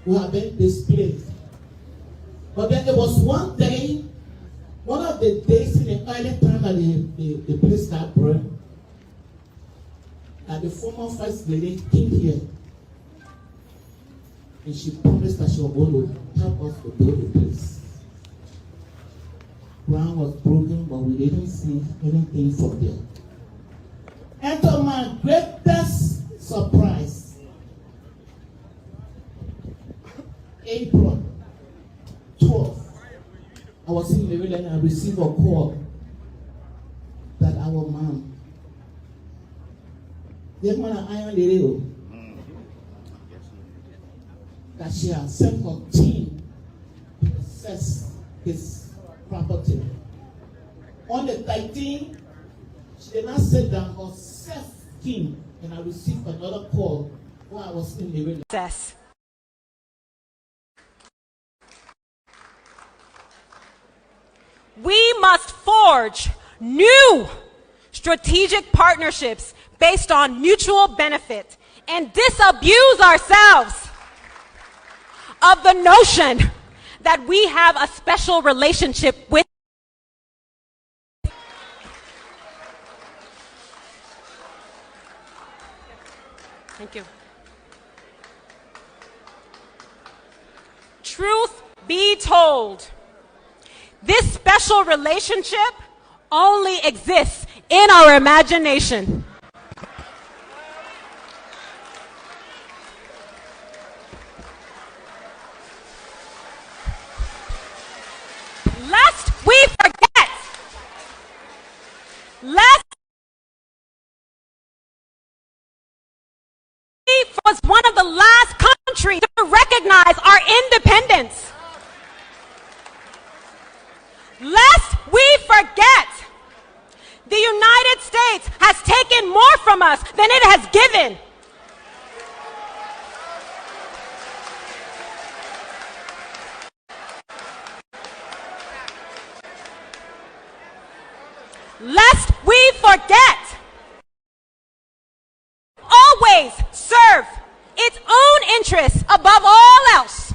were being displayed. But then there was one day, one of the days in the early time that the place got burned, and the former first lady came here, and she promised that she was going to help us to build the place. Ground was broken, but we didn't see anything from there. And to my greatest surprise, April 12th, I was in Maryland and I received a call that our mom, the man iron lady, that she had sent her team to assess his property. On the 13th, she did not sit down, herself came, and I received another call while I was in Maryland. We must forge new strategic partnerships based on mutual benefit and disabuse ourselves of the notion that we have a special relationship with. Thank you. Truth be told, this special relationship only exists in our imagination. Lest we forget, was one of the last countries to recognize our independence. Lest we forget, the United States has taken more from us than it has given. Lest we forget, always serve its own interests above all else.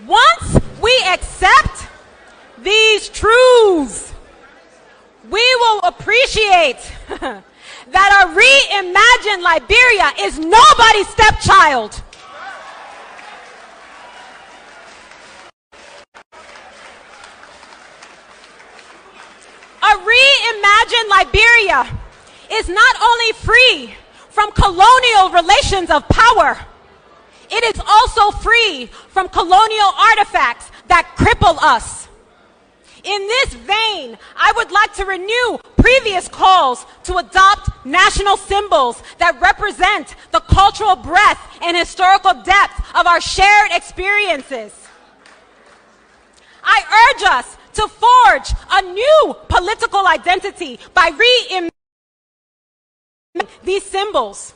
Once we accept these truths, we will appreciate that a reimagined Liberia is nobody's stepchild. A reimagined Liberia is not only free from colonial relations of power, it is also free from colonial artifacts that cripple us. In this vein, I would like to renew previous calls to adopt national symbols that represent the cultural breadth and historical depth of our shared experiences. I urge us to forge a new political identity by reimagining these symbols.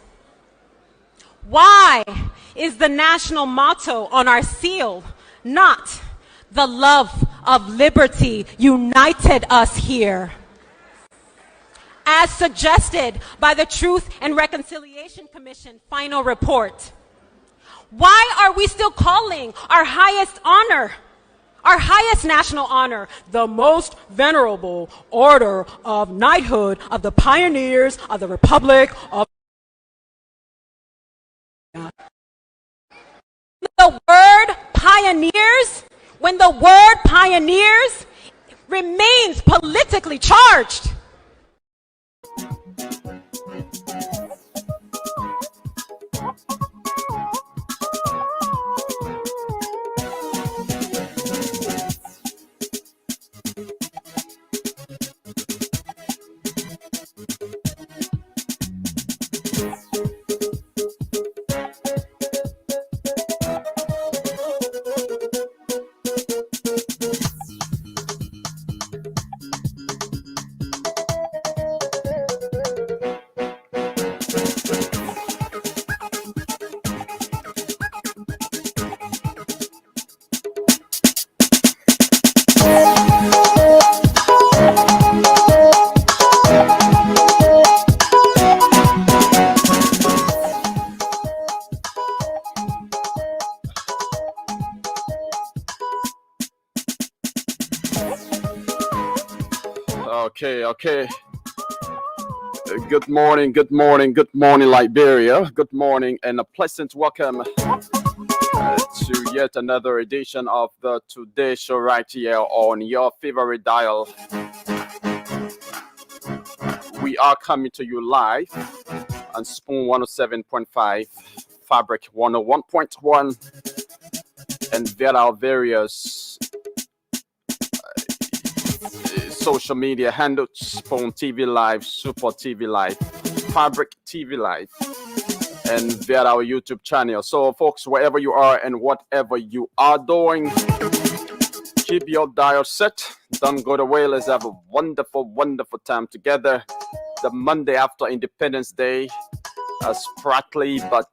Why is the national motto on our seal not "The love of liberty united us here," as suggested by the Truth and Reconciliation Commission final report? Why are we still calling our highest honor, our highest national honor, the most venerable order of knighthood of the pioneers of the Republic of the word pioneers, when the word pioneers remains politically charged? Okay. Good morning, Liberia. Good morning, and a pleasant welcome to yet another edition of the Today Show right here on your favorite dial. We are coming to you live on Spoon 107.5, Fabric 101.1, and via our various social media handles: Spoon TV Live, Super TV Live, Fabric TV Live, and via our YouTube channel. So, folks, wherever you are and whatever you are doing, keep your dial set. Don't go away. Let's have a wonderful, wonderful time together. The Monday after Independence Day, a sprightly but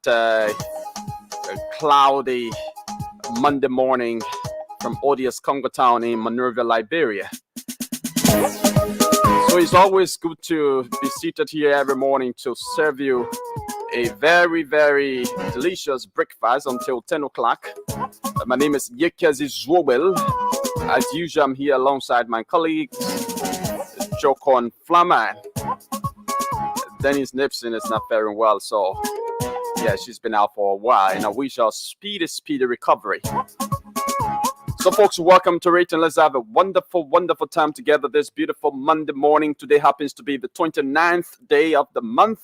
cloudy Monday morning from Odious Congo Town in Monrovia, Liberia. So it's always good to be seated here every morning to serve you a very, very delicious breakfast until 10 o'clock. My name is Yekazi Zwobel. As usual, I'm here alongside my colleague, Jokon Flaman. Dennis Nipson is not faring well, so yeah, she's been out for a while, and I wish her speedy recovery. So, folks, welcome to it, and let's have a wonderful, wonderful time together this beautiful Monday morning. Today happens to be the 29th day of the month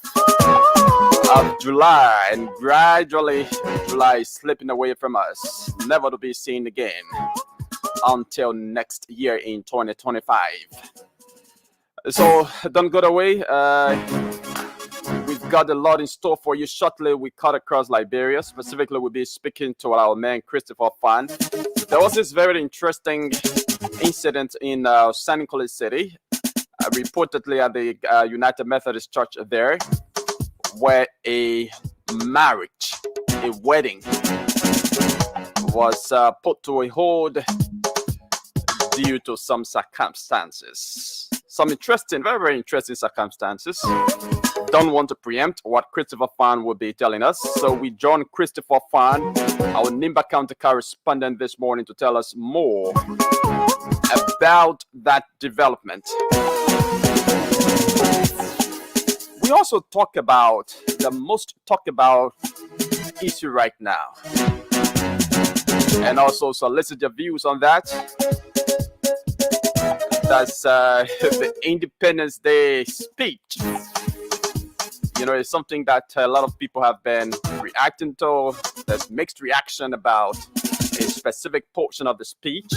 of July, and gradually July is slipping away from us, never to be seen again until next year in 2025. So, don't go away. We've got a lot in store for you. Shortly, we cut across Liberia. Specifically, we'll be speaking to our man, Christopher Fan. There was this very interesting incident in San Nicolas City, reportedly at the United Methodist Church there, where a wedding, was put to a hold due to some circumstances. Some interesting, very, very interesting circumstances. Don't want to preempt what Christopher Fan will be telling us. So we join Christopher Fan, our Nimba County correspondent, this morning to tell us more about that development. We also talk about the most talked about issue right now, and also solicit your views on that. That's the Independence Day speech. You know, it's something that a lot of people have been reacting to. There's mixed reaction about a specific portion of the speech,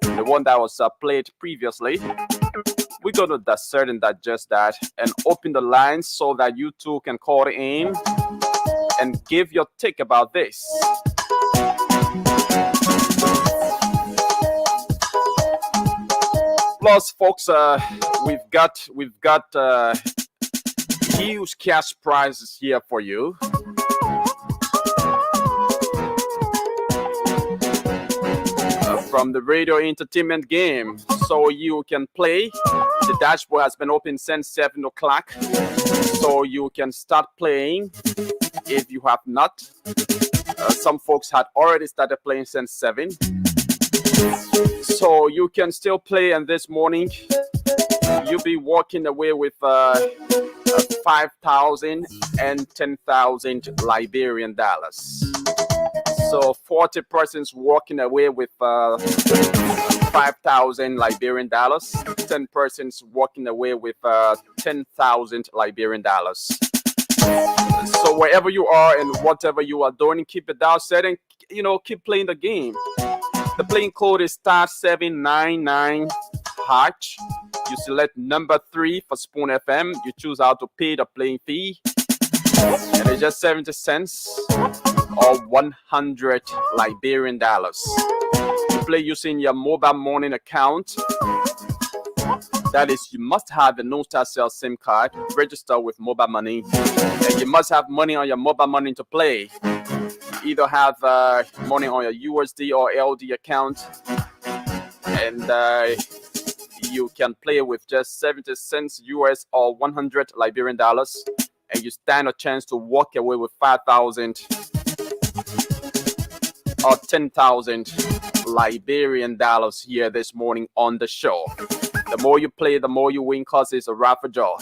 the one that was played previously. We're going to dissect and digest that and open the lines so that you too can call in and give your take about this. Plus, folks, we've got huge cash prizes here for you. From the radio entertainment game, so you can play. The dashboard has been open since 7 o'clock, so you can start playing if you have not. Some folks had already started playing since 7, so you can still play. And this morning, you'll be walking away with 5,000 and 10,000 Liberian dollars. So 40 persons walking away with 5,000 Liberian dollars. 10 persons walking away with 10,000 Liberian dollars. So wherever you are and whatever you are doing, keep it down set and keep playing the game. The playing code is *799#. You select number 3 for Spoon FM. You choose how to pay the playing fee, and it's just 70 cents or 100 Liberian dollars. You play using your mobile money account. That is, you must have a no-star-cell SIM card, register with mobile money, and you must have money on your mobile money to play. You either have money on your USD or LD account, and you can play with just 70 cents US or 100 Liberian dollars, and you stand a chance to walk away with 5,000 or 10,000 Liberian dollars here this morning on the show. The more you play, the more you win, cause it's a raffle draw.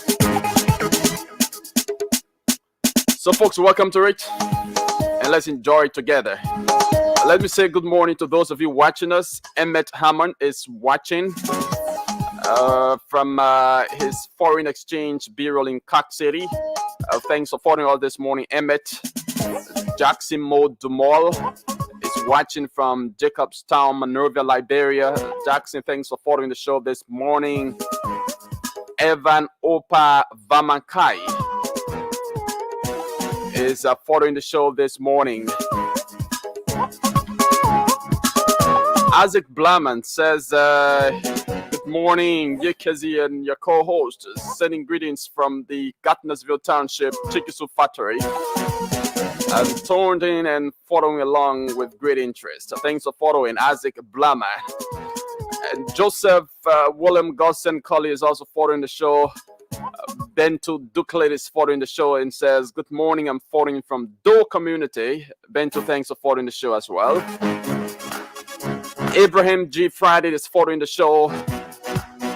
So folks, welcome to it, and let's enjoy it together. Let me say good morning to those of you watching us. Emmett Hammond is watching from his foreign exchange bureau in Cork City. Thanks for following all this morning, Emmett. Jackson Mo Dumal is watching from Jacobstown, Monrovia, Liberia. Jackson, thanks for following the show this morning. Evan Opa Vamankai is following the show this morning. Isaac Blaman says, good morning, Yekezi and your co-host, sending greetings from the Gardnersville Township Chikisu Factory. And tuned in and following along with great interest. Thanks for following, Isaac Blaman. And Joseph William Gosson Colley is also following the show. Bento Duclet is following the show and says, good morning, I'm following from Doe Community. Bento, thanks for following the show as well. Abraham G. Friday is following the show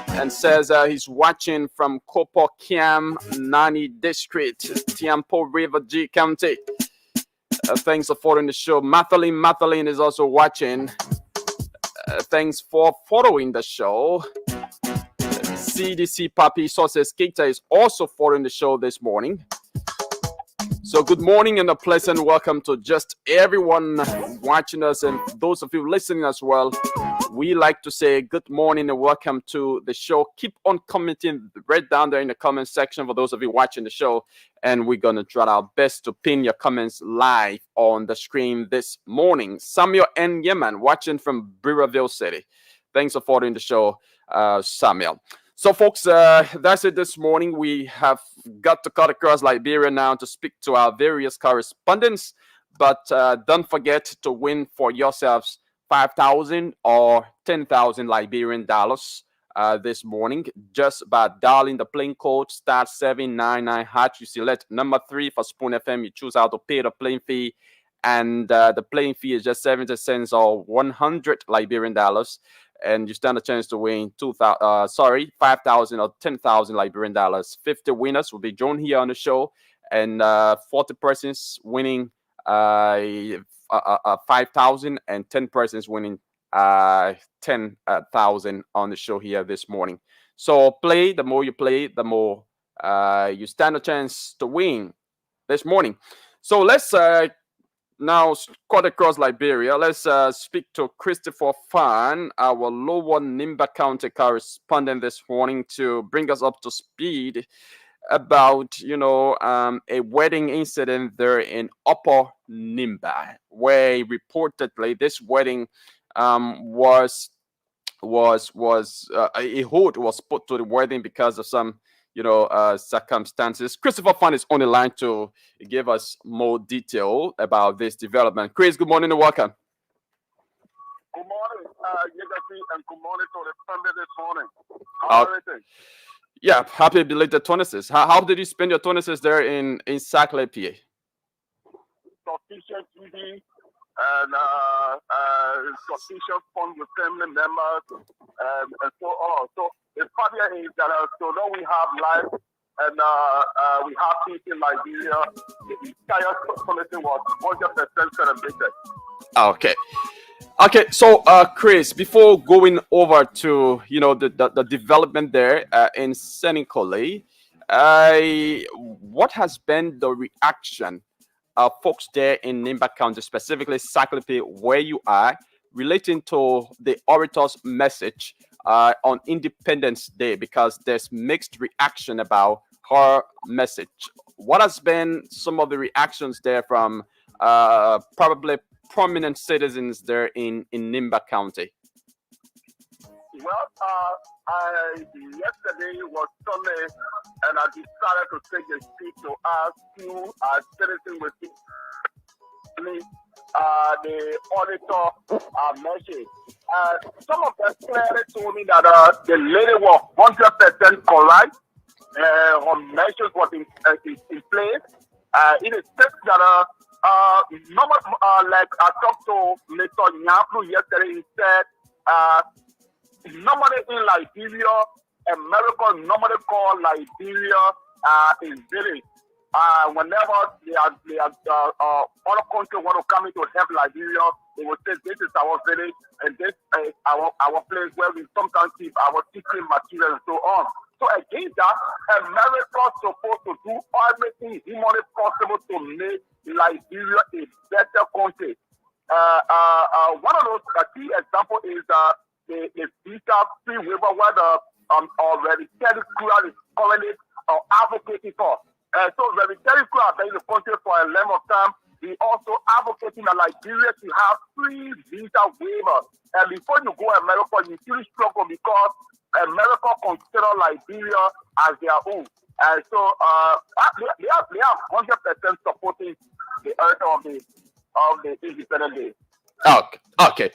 and says he's watching from Kopo Kiam Nani District, Tiampo River G County. Thanks for following the show. Mathaline is also watching. Thanks for following the show. CDC Papi Sources Keita is also following the show this morning. So good morning and a pleasant welcome to just everyone watching us and those of you listening as well. We like to say good morning and welcome to the show. Keep on commenting right down there in the comment section for those of you watching the show. And we're going to try our best to pin your comments live on the screen this morning. Samuel N. Yeman watching from Brewerville City. Thanks for following the show, Samuel. So, folks, that's it this morning. We have got to cut across Liberia now to speak to our various correspondents. But don't forget to win for yourselves 5,000 or 10,000 Liberian dollars this morning. Just by dialing the plain code *799#. You select number 3 for Spoon FM. You choose how to pay the plain fee. And the plain fee is just 70 cents or 100 Liberian dollars. And you stand a chance to win 5,000 or 10,000 Liberian dollars. 50 winners will be joined here on the show, and 40 persons winning 5,000, and 10 persons winning 10,000 on the show here this morning. So play. The more you play, the more you stand a chance to win this morning. So let's now cut across Liberia. Let's speak to Christopher Fan, our Lower Nimba County correspondent this morning, to bring us up to speed about, a wedding incident there in Upper Nimba, where reportedly this wedding was a hold was put to the wedding because of some circumstances. Christopher Fan is on the line to give us more detail about this development. Chris, good morning and welcome. Good morning, Yegasi, and good morning to the Sunday this morning. How are everything? Yeah, happy belated 26. How did you spend your 26 there in Saclay, PA? Sufficient eating and sufficient fun with family members and so on. So the party is that although we have life and we have peace in Liberia, the entire community was 100% celebrated. Okay, so Chris, before going over to the development there in Senegal, what has been the reaction of folks there in Nimba County, specifically Saclay, where you are, relating to the orator's message on Independence Day, because there's mixed reaction about her message. What has been some of the reactions there from probably prominent citizens there in Nimba County? Well, yesterday was Sunday, and I decided to take a seat to ask you, as citizens with the auditor message. Some of them clearly told me that the lady was 100% correct. Her message was in place. It is said that like I talked to Mr. Nyaplu yesterday, he said nobody in Liberia America normally call Liberia a village. Whenever other countries want to come in to help Liberia, they will say this is our village and this is our place where we sometimes keep our teaching material and so on. So against that, America is supposed to do everything humanly possible to make Liberia a better country. One of those key examples is the visa free waiver where the already Terry Kura is currently advocating for. So Terry Kura has been in the country for a length of time. He also advocating that Liberia to have free visa waiver. And before you go to America, you still struggle because America consider Liberia as their own. And so they are 100% supporting the earth of the Independent Day. Okay.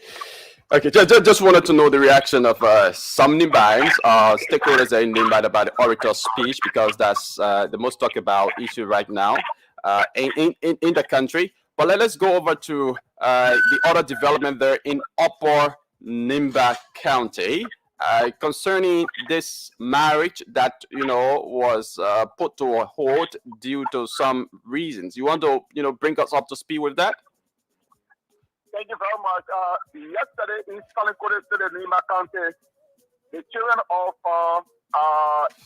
Just wanted to know the reaction of some Nimbans, stakeholders in Nimba about the orator speech, because that's the most talked about issue right now in the country. But let's go over to the other development there in Upper Nimba County concerning this marriage that was put to a halt due to some reasons. You want to bring us up to speed with that? Thank you very much. Yesterday in Salikore to the Nimba County, the children of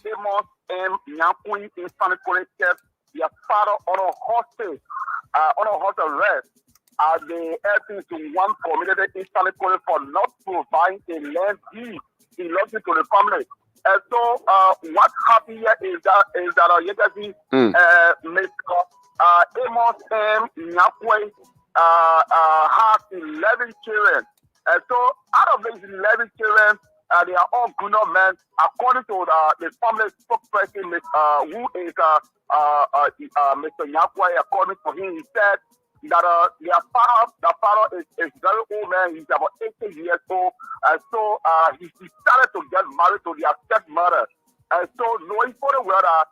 Amos M. Nyankui in Salikore kept their father on a hostage, arrest. The helping to one community in Salikore for not providing a land deed belonging to the family. And so, what happened here is that you can see Mr. Amos M. Nyankui has 11 children. And so out of these 11 children, they are all grown-up men. According to the family spokesperson, who is Mr. Nyakwe, according to him, he said that the father is very old man. He's about 80 years old. And so he decided to get married to their stepmother. And so knowing for the well that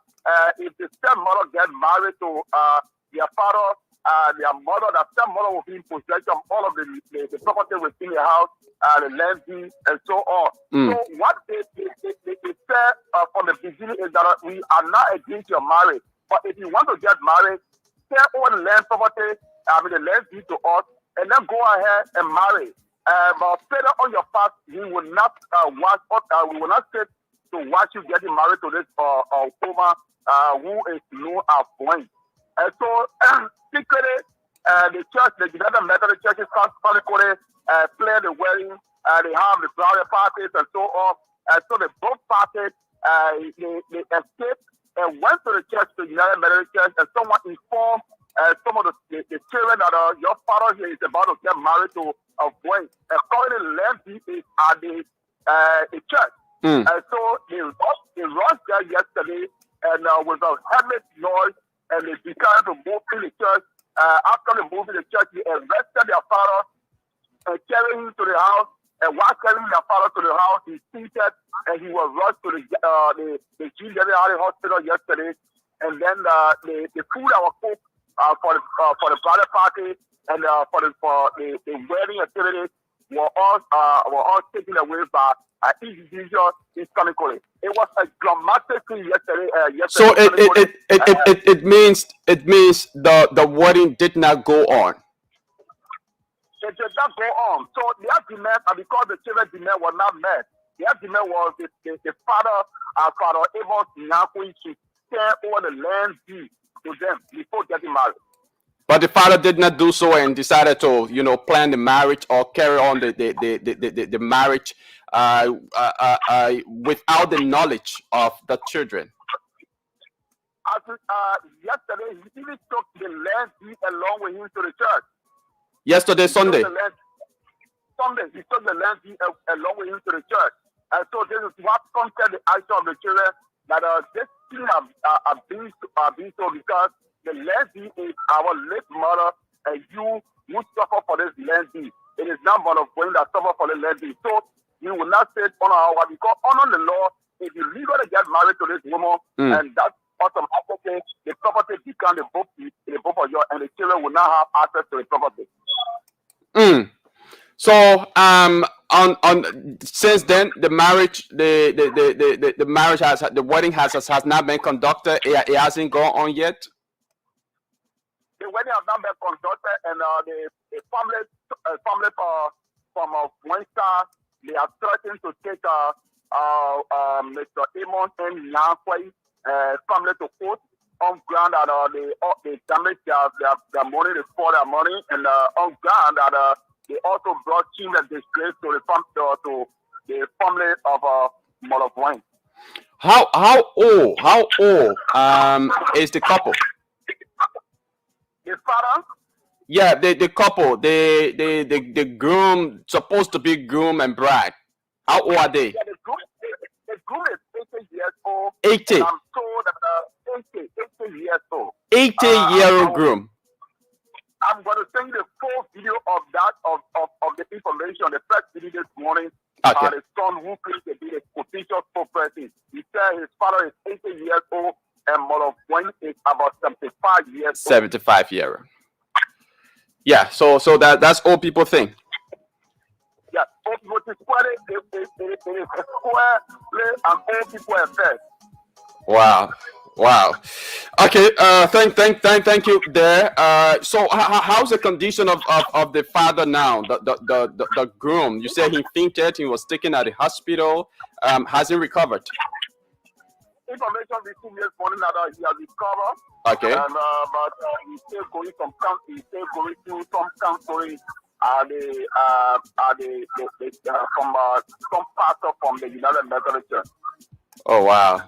if the stepmother get married to their father, their mother, the stepmother will be in possession of all of the property within the house, the land deed, and so on. So what they said from the beginning is that we are not against your marriage, but if you want to get married, sell all the land property, the land deed to us, and then go ahead and marry. But further on your path, we will not we will not sit to watch you getting married to this woman who is known as Wayne. And so, secretly, the church, the United Methodist Church is constantly plan the wedding. They have the bride parties and so on. And so they both parties, they escaped and went to the church, the United Methodist Church, and someone informed some of the children that your father here is about to get married to a boy. And currently, land is at the church. And so they rushed there yesterday, and with a heavy noise, and they began to move in the church. After they moved in the church, they arrested their father and carried him to the house. And while carrying their father to the house, he seated and he was rushed to the G.W. Hospital yesterday. And then the food that was cooked for the bridal party and for the wedding activities were all taken away by individuals Islamically. It was a dramatic thing yesterday. So it means the wedding did not go on. It did not go on. So their demand, because the children's demand was not met, their demand was the father Amos Nyakui to sell all the land deed to them before getting married. But the father did not do so and decided to, plan the marriage or carry on the marriage without the knowledge of the children. Yesterday, he even took the land deed along with him to the church. Yesterday, Sunday. Sunday, he took the land deed along with him to the church. And so this is what prompted the action of the children that this thing are being told because the land deed is our late mother, and you suffer for this land deed. It is not mother going that suffer for the land deed. So we will not say honor our, because honor the law. If you legally get married to this woman, and that's automatically the property become the both of yours, and the children will not have access to the property. So on since then the marriage the marriage has the wedding has not been conducted. It hasn't gone on yet. The wedding has not been conducted, and the family from Winston, they are threatening to take Mr. Amon and Nankway family to court on ground that they damage their money, they stole their money, and on ground that they also brought shame and disgrace to the family of Moloch Wayne. How old is the couple? The father? Yeah, the couple, the groom, supposed to be groom and bride. How old are they? Yeah, the groom is 80 years old. 80. And I'm told that 80 years old. 80-year-old groom. I'm going to send you the full video of that, of the information, the first video this morning. Okay. The son who claims to be the potential person. He said his father is 80 years old and Moloch Wayne is about 75 years old. 75-year-old. Yeah, so that's all people think. Yeah, old people to square it is square and old people affair. Wow. Okay. Thank you there. So how's the condition of the father now? The groom. You said he fainted. He was taken at the hospital. Has he recovered? Information received this morning that he has recovered. Okay. And but he's still going some he's still going through some counseling from some pastor from the United Methodist Church. Oh wow.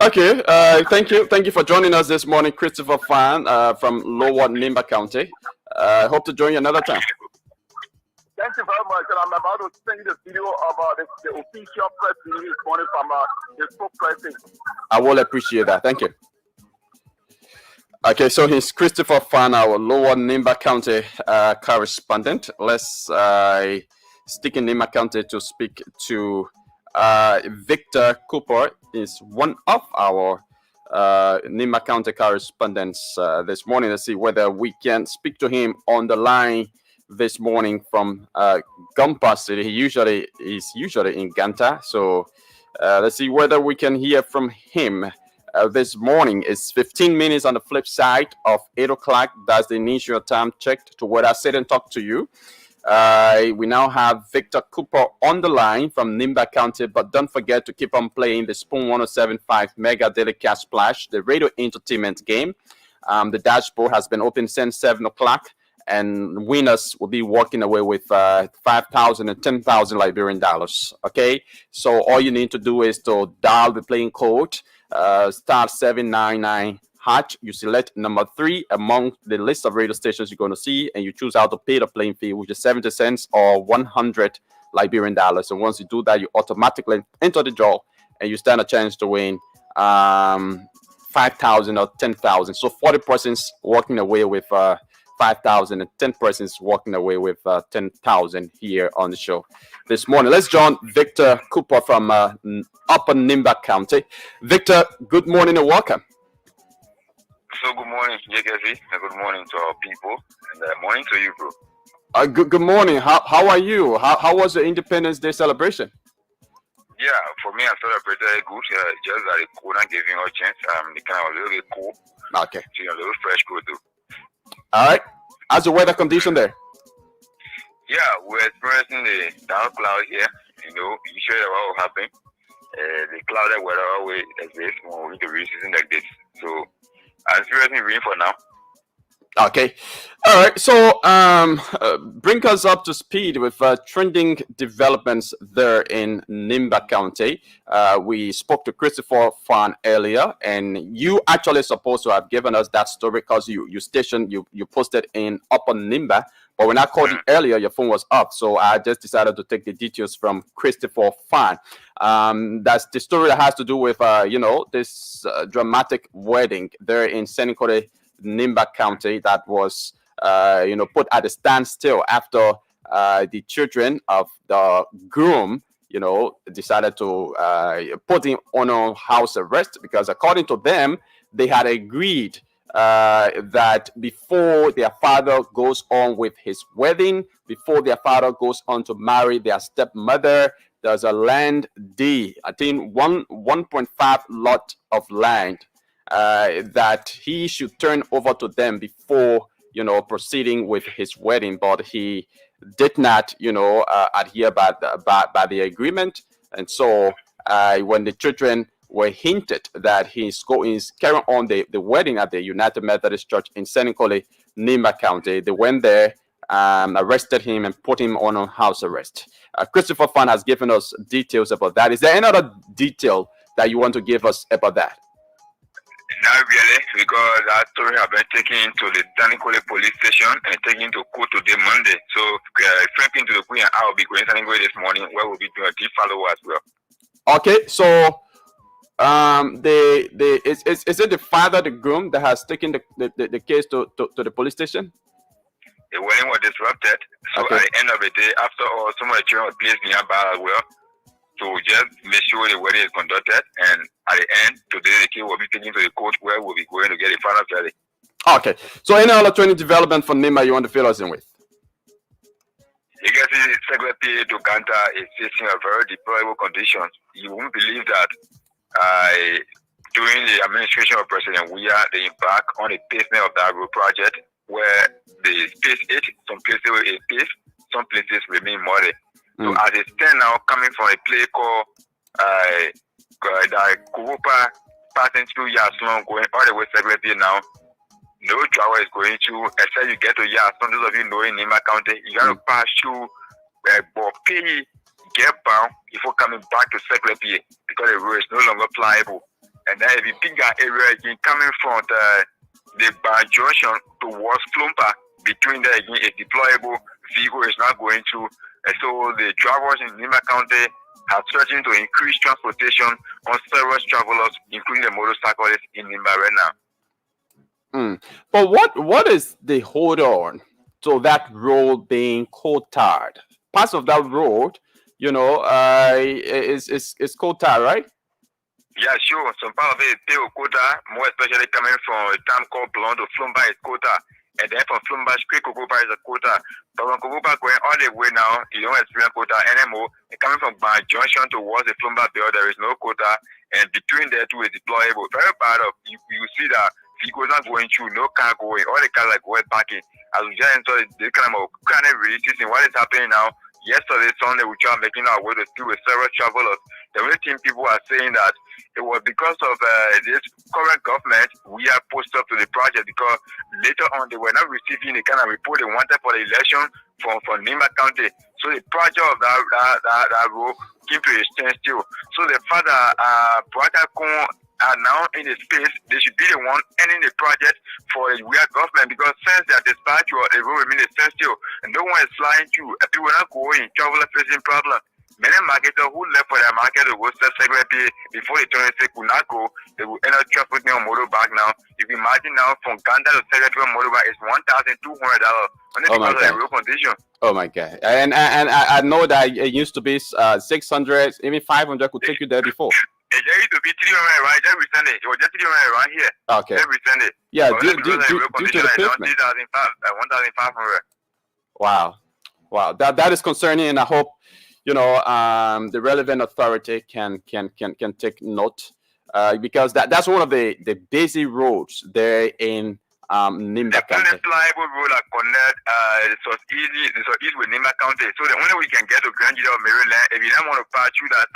Okay. Thank you for joining us this morning, Christopher Fan from Lower Nimba County. Hope to join you another time. Thank you very much. And I'm about to send you the video of the official press release this morning from the spokesperson. I will appreciate that. Thank you. Okay, so he's Christopher Fan, our Lower Nimba County correspondent. Let's stick in Nimba County to speak to Victor Cooper. Is one of our Nimba County correspondents this morning. Let's see whether we can speak to him on the line this morning from Gumpa City. He's usually in Ganta, so let's see whether we can hear from him this morning. It's 15 minutes on the flip side of 8 o'clock. That's the initial time checked to where I sit and talk to you. We now have Victor Cooper on the line from Nimba County, but don't forget to keep on playing the Spoon 107.5 Mega Daily Cash Splash, the radio entertainment game. The dashboard has been open since 7 o'clock, and winners will be walking away with 5,000 and 10,000 Liberian dollars. Okay, so all you need to do is to dial the playing code star 799 hatch. You select number 3 among the list of radio stations you're going to see, and you choose how to pay the playing fee, which is 70 cents or 100 Liberian dollars. And once you do that, you automatically enter the draw, and you stand a chance to win 5,000 or 10,000. So 40 persons walking away with 5,000 and 10 persons walking away with 10,000 here on the show this morning. Let's join Victor Cooper from Upper Nimba County. Victor, good morning and welcome. So good morning, JKV, and good morning to our people, and morning to you, bro. Good morning. How are you? How was the Independence Day celebration? Yeah, for me, I celebrated good. Just that the corona gave me a chance. The kind of a little bit cool. Okay. So, a little fresh cool too. All right. How's the weather condition there? Yeah, we're experiencing the dark cloud here. Usually what will happen. The clouded weather always exists when we get season like this. So I'm experiencing rain for now. Okay. All right. So bring us up to speed with trending developments there in Nimba County. We spoke to Christopher Fan earlier, and you actually supposed to have given us that story because you posted in Upper Nimba. But when I called you earlier, your phone was off. So I just decided to take the details from Christopher Fan. That's the story that has to do with, this dramatic wedding there in Senecote, Nimba County that was, put at a standstill after the children of the groom, decided to put him on house arrest because according to them, they had agreed that before their father goes on with his wedding, before their father goes on to marry their stepmother, there's a land deed, I think 1.5 lot of land that he should turn over to them before, proceeding with his wedding. But he did not, adhere by the agreement. And so when the children were hinted that he's carrying on the wedding at the United Methodist Church in Seneca, Nimba County, they went there, arrested him and put him on house arrest. Christopher Fan has given us details about that. Is there any other detail that you want to give us about that? Not really, because that story has been taken to the Seneca police station and taken to court today, Monday. So, frankly, to the Queen, I will be going to Seneca this morning, where we'll be doing a deep follow as well. Okay, so is it the father, the groom, that has taken the case to the police station? The wedding was disrupted, so okay. At the end of the day, after all, some of the children were placed nearby as well, to just make sure the wedding is conducted, and at the end, today the kid will be taken to the court where we'll be going to get a final verdict. Okay, so any other training development for Nimba you want to fill us in with? You guys see, Secretary to Ganta is facing a very deplorable condition. You won't believe that during the administration of President Weah, they embarked on the pavement of that road project where the space 8, some places were paved, some places remain muddy. So as it stands now, coming from a place called the Kurupa, passing through Yaslon, going all the way to Secretary now, no driver is going to, except you get to Yaslon. Those of you know in Nimba County, you got to pass through Bopay, get bound before coming back to Secretary because the road is no longer pliable. And then if you pick that area again, coming from the bar junction towards Flumpa, between there again, a deployable vehicle is not going to. And so the drivers in Nimba County are searching to increase transportation on several travelers, including the motorcyclists in Nimba right now. But what is the hold on to that road being coal-tarred? Parts of that road, is coal-tarred, right? Yeah, sure. Some part of it is Kota, more especially coming from a town called Blonde to Flumba is Kota. And then from Flumba, straight Kokopa is a Kota. But from Kokopa going all the way now, you don't experience Kota anymore. And coming from Bar Junction towards the Flumba Bell, there is no Kota. And between there two is deployable. Very bad of you see that vehicles not going through, no car going, all the cars are going parking. As we just entered this kind of release season, what is happening now? Yesterday, Sunday, we tried making our way to still with several travelers. The only thing people are saying that it was because of this current government, we are posted up to the project because later on they were not receiving the kind of report they wanted for the election from Nimba County. So the project of that road came to a standstill. So the father, Brakakon, are now in the space. They should be the one ending the project for the weird government because since they are dispatched, the road remains a standstill and no one is flying through. And people are not going, travelers facing problems. Many marketers who left for their market to go sell Secretary before the 26 could not go, they will end up transporting on motorbike now. If you imagine now from Ganda to Secretary on motorbike is $1,200 only because of the road condition. Oh my God. And I know that it used to be 600, even 500 could take you there before. It used to be 300 right? Just recently. It was just 300 right here. Okay. Just recently. Yeah, due to the pavement. 1,500. Wow. That is concerning, and I hope the relevant authority can take note because that's one of the busy roads there in Nimba County. The pliable road that connect so easy with Nimba County. So the only way we can get to Grand Gila or Maryland, if you don't want to pass through that,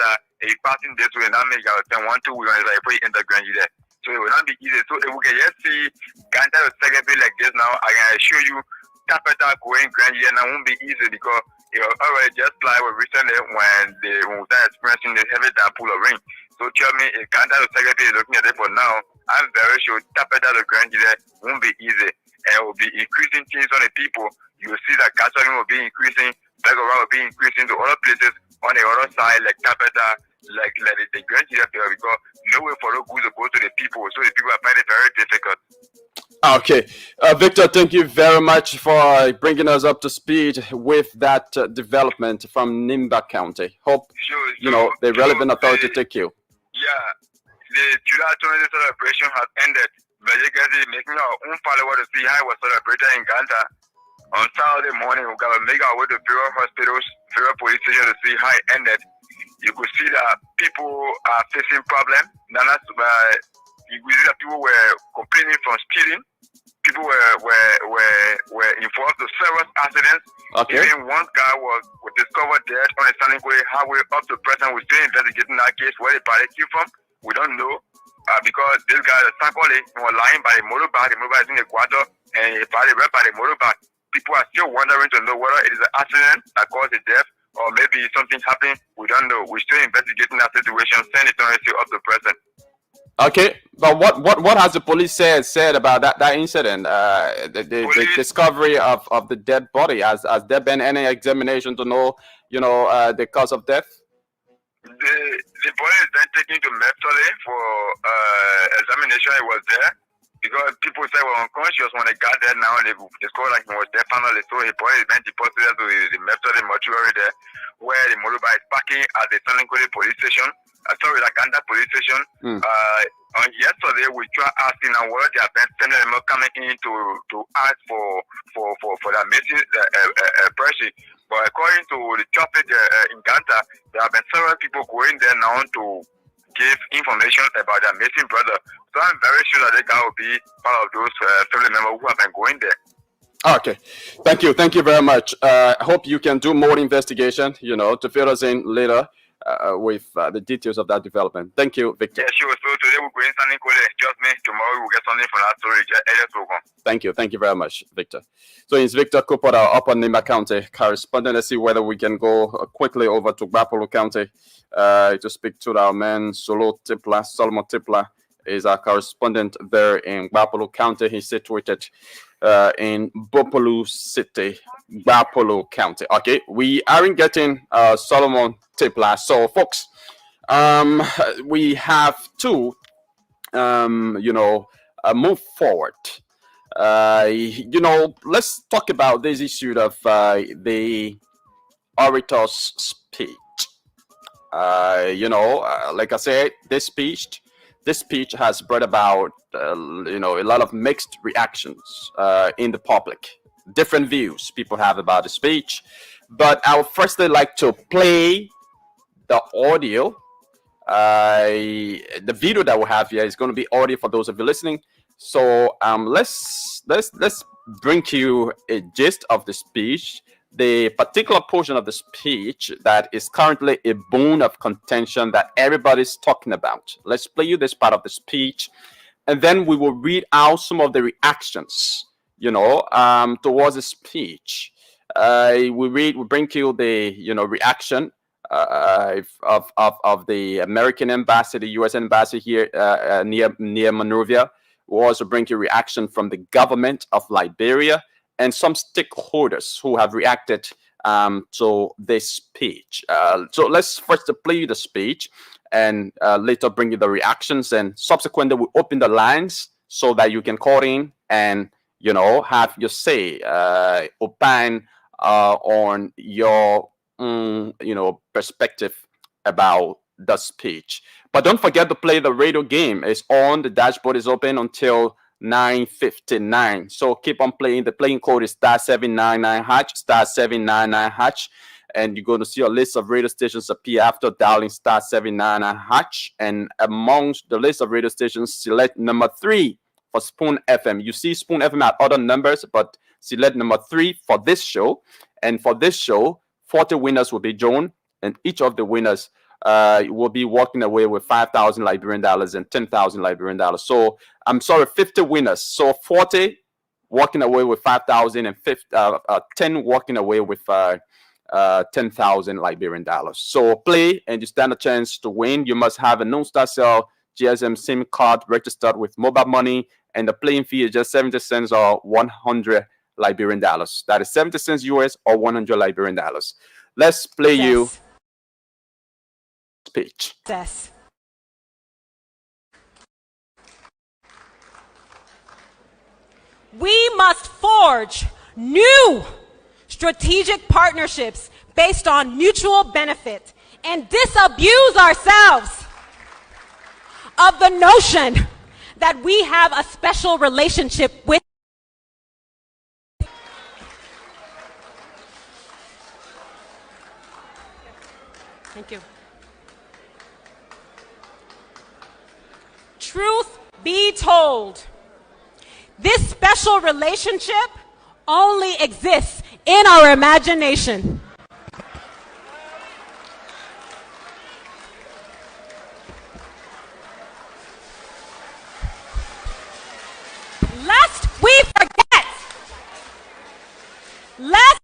if you passing this way, that makes our 10-1-2, we're going to put it in the Grand Gila. So it will not be easy. So if we can just see Ganta or Secretary like this now, I can assure you, Tapeta going Grand Gila now won't be easy because it was already just pliable recently when we started experiencing the heavy downpour of rain. So tell me, if Ganta or Secretary is looking at it for now, I'm very sure Tapeta or Grand Gila won't be easy. And it will be increasing things on the people. You will see that gasoline will be increasing, bag of will be increasing to other places on the other side, like Tapeta, like the Grand Gila there, because no way for those goods to go to the people. So the people are finding it very difficult. Okay. Victor, thank you very much for bringing us up to speed with that development from Nimba County. Hope, the relevant authority take you. Yeah. The July 20th celebration has ended. basically making our own follower to see how it was celebrated in Ghana. On Saturday morning, we got to make our way to various hospitals, various police stations to see how it ended. You could see that people are facing problems. You could see that people were complaining from speeding. People were involved in several accidents. Okay. Even one guy was discovered dead on a Sanniquay highway. Up to present, we're still investigating that case. Where the body came from, we don't know. Because this guy, the Sanniquay, was lying by the motorbike. The motorbike is in the quarter, and he body right by the motorbike. People are still wondering to know whether it is an accident that caused the death, or maybe something happened. We don't know. We're still investigating that situation. Send it up to present. Okay, but what has the police said about that incident? The discovery of the dead body. Has there been any examination to know the cause of death? The body is then taken to Medically for examination. It was there because people said were unconscious when they got there. Now they discovered like he was dead finally. So his body is then deposited to the Medically mortuary there, where the motorbike is parking at the Sanniquay police station. Sorry, like under police station. On yesterday, we tried asking them whether they have been sending them coming in to ask for that missing person. But according to the traffic in Ghana, there have been several people going there now to give information about their missing brother. So I'm very sure that they will be part of those family members who have been going there. Okay, thank you very much. I hope you can do more investigation, to fill us in later with the details of that development. Thank you, Victor. Yeah, sure. So today we're going to just me. Tomorrow we'll get something from that story. Thank you very much, Victor. So it's Victor Kupoda up on Nimba County correspondent. Let's see whether we can go quickly over to Gbapolo County to speak to our man Solomon Tipla is our correspondent there in Gbapolo County. He's situated in Bopolu City, Gbapolo County. Okay, we aren't getting Solomon Tipla. So, folks, we have to, move forward. Let's talk about this issue of the orator's speech. Like I said, this speech has brought about, a lot of mixed reactions in the public. Different views people have about the speech. But I would firstly like to play the audio. The video that we have here is going to be audio for those of you listening. So let's bring to you a gist of the speech. The particular portion of the speech that is currently a bone of contention that everybody's talking about. Let's play you this part of the speech, and then we will read out some of the reactions, towards the speech. We bring you the, reaction of the American embassy, the U.S. embassy here near Monrovia. We also bring you reaction from the government of Liberia and some stakeholders who have reacted to this speech. So let's first play you the speech and later bring you the reactions, and subsequently we open the lines so that you can call in and have your say, opine on your perspective about the speech. But don't forget to play the radio game. It's on. The dashboard is open until 9:59. So keep on playing. The playing code is *799#, *799#, and you're going to see a list of radio stations appear after dialing *799#. And amongst the list of radio stations, select number 3 for Spoon FM. You see Spoon FM at other numbers, but select number 3 for this show. And for this show, 40 winners will be drawn, and each of the winners will be walking away with 5,000 Liberian dollars and 10,000 Liberian dollars. So I'm sorry, 50 winners. So 40 walking away with 5,000 and 10 walking away with 10,000 Liberian dollars. So play and you stand a chance to win. You must have a non-star cell GSM SIM card registered with mobile money, and the playing fee is just 70 cents or 100 Liberian dollars. That is 70 cents US or 100 Liberian dollars. Let's play you speech. Yes. We must forge new strategic partnerships based on mutual benefit and disabuse ourselves of the notion that we have a special relationship with. Thank you. Truth be told, this special relationship only exists in our imagination. Lest we forget, lest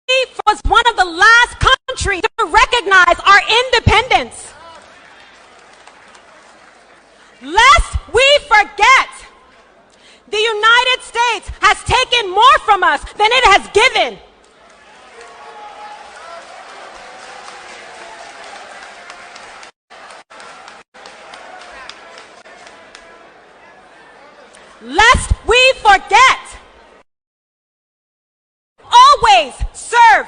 we was one of the last countries to recognize our independence. Lest we forget, the United States has taken more from us than it has given. Lest we forget, always serve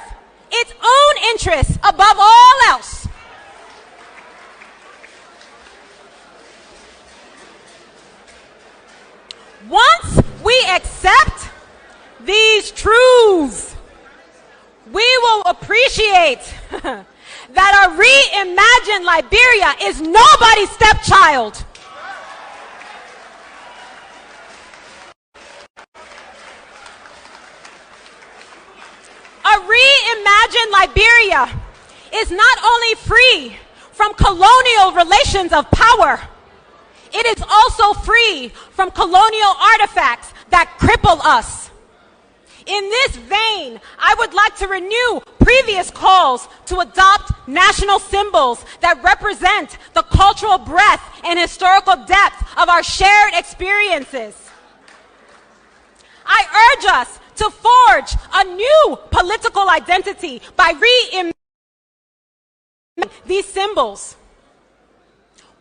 its own interests above all else. Once we accept these truths, we will appreciate that a reimagined Liberia is nobody's stepchild. A reimagined Liberia is not only free from colonial relations of power, it is also free from colonial artifacts that cripple us. In this vein, I would like to renew previous calls to adopt national symbols that represent the cultural breadth and historical depth of our shared experiences. I urge us to forge a new political identity by reimagining these symbols.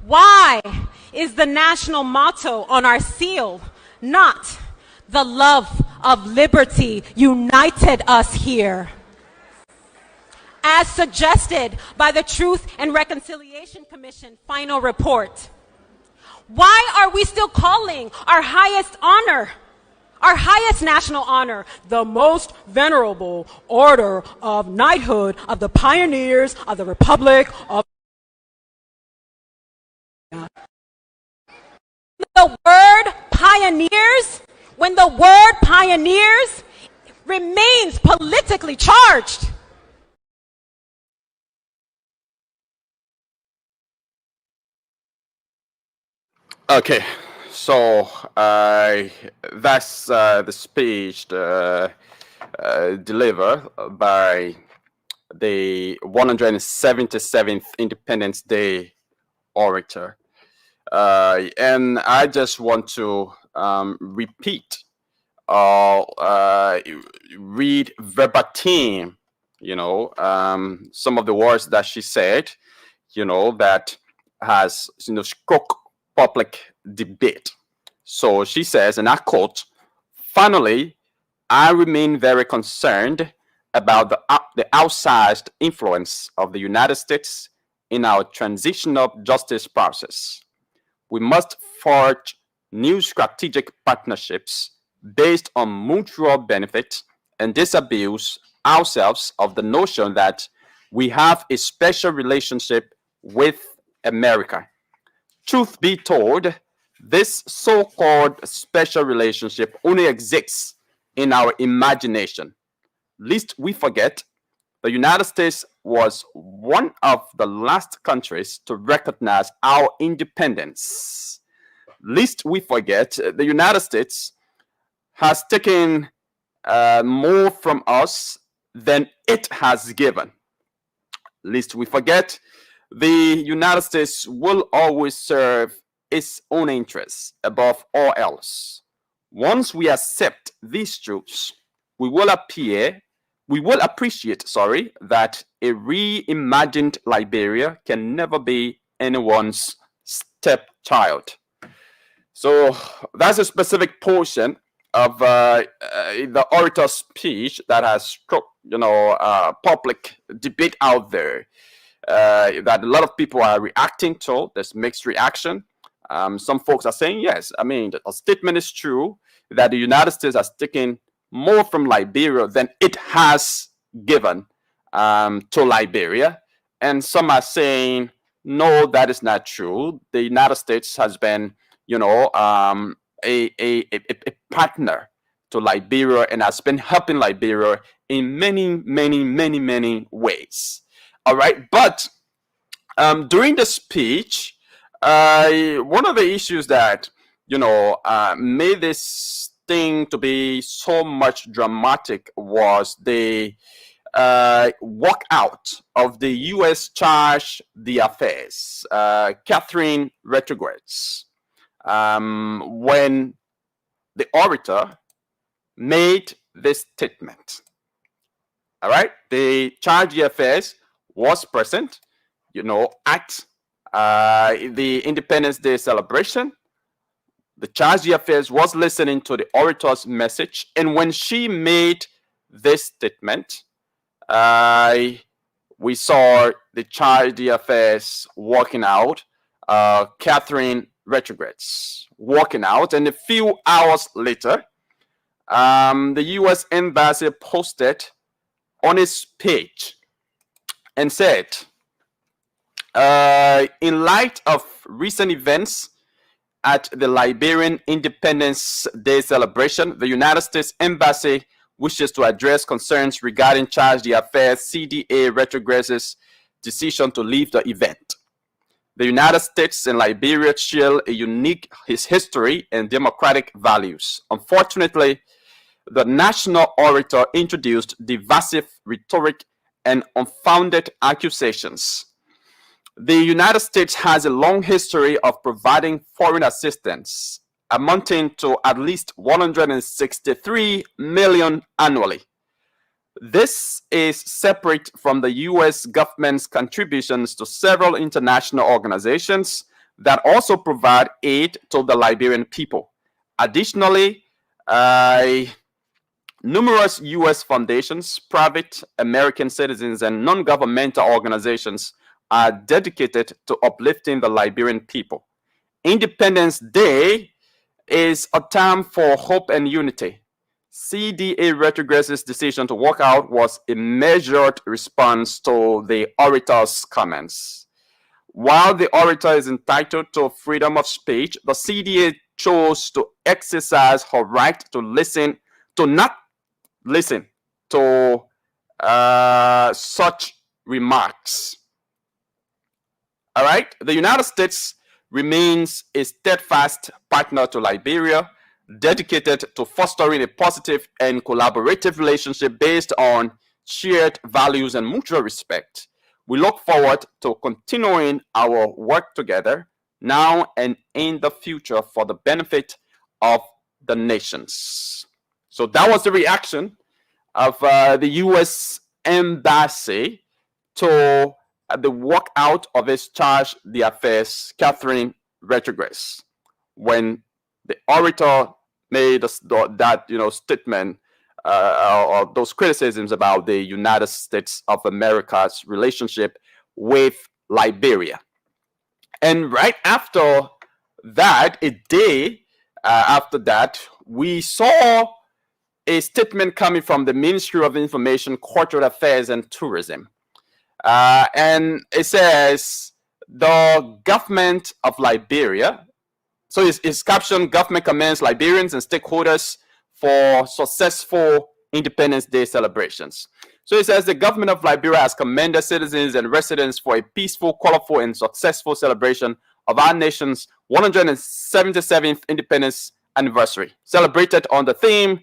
Why is the national motto on our seal not "The love of liberty united us here," as suggested by the Truth and Reconciliation Commission final report? Why are we still calling our highest honor, our highest national honor, the most venerable order of knighthood of the pioneers of the Republic of the word pioneers, when the word pioneers remains politically charged? Okay, so that's the speech delivered by the 177th Independence Day orator. And I just want to repeat read verbatim, some of the words that she said, that has, struck public debate. So she says, and I quote, "Finally, I remain very concerned about the outsized influence of the United States in our transitional justice process. We must forge new strategic partnerships based on mutual benefit and disabuse ourselves of the notion that we have a special relationship with America. Truth be told, this so-called special relationship only exists in our imagination. Lest we forget, the United States was one of the last countries to recognize our independence. Lest we forget, the United States has taken more from us than it has given. Lest we forget, the United States will always serve its own interests above all else. Once we accept these truths, we will appreciate, that a reimagined Liberia can never be anyone's stepchild." So that's a specific portion of the orator's speech that has struck, public debate out there. that a lot of people are reacting to. There's mixed reaction. Some folks are saying, yes, I mean, a statement is true that the United States has taken more from Liberia than it has given to Liberia. And some are saying, no, that is not true. The United States has been, a partner to Liberia and has been helping Liberia in many ways. All right. But during the speech, one of the issues that, made this thing to be so much dramatic was the walkout of the U.S. charge d'affaires, Catherine Retrogrades, when the orator made this statement. All right, the charge d'affaires was present, at the Independence Day celebration. The charge d'affaires was listening to the orator's message, and when she made this statement, we saw the charge d'affaires walking out, Catherine Retrogrades walking out, and a few hours later, the U.S. Embassy posted on its page and said, in light of recent events at the Liberian Independence Day celebration, the United States Embassy wishes to address concerns regarding charge d'affaires CDA Retrogrades' decision to leave the event. The United States and Liberia share a unique history and democratic values. Unfortunately, the national orator introduced divisive rhetoric and unfounded accusations. The United States has a long history of providing foreign assistance amounting to at least $163 million annually. This is separate from the U.S. government's contributions to several international organizations that also provide aid to the Liberian people. Additionally, numerous U.S. foundations, private American citizens, and non-governmental organizations are dedicated to uplifting the Liberian people. Independence Day is a time for hope and unity. CDA Retrogrades' decision to walk out was a measured response to the orator's comments. While the orator is entitled to freedom of speech, the CDA chose to exercise her right to not listen to such remarks. All right, the United States remains a steadfast partner to Liberia, dedicated to fostering a positive and collaborative relationship based on shared values and mutual respect. We look forward to continuing our work together now and in the future for the benefit of the nations. So that was the reaction of the U.S. Embassy to the walkout of its charge d'affaires, Catherine Retrogrades, when the orator made that statement or those criticisms about the United States of America's relationship with Liberia. And right after that, a day after that, we saw a statement coming from the Ministry of Information, Cultural Affairs, and Tourism. And it says the government of Liberia, so it's captioned, government commends Liberians and stakeholders for successful Independence Day celebrations. So it says the government of Liberia has commended citizens and residents for a peaceful, colorful, and successful celebration of our nation's 177th independence anniversary, celebrated on the theme,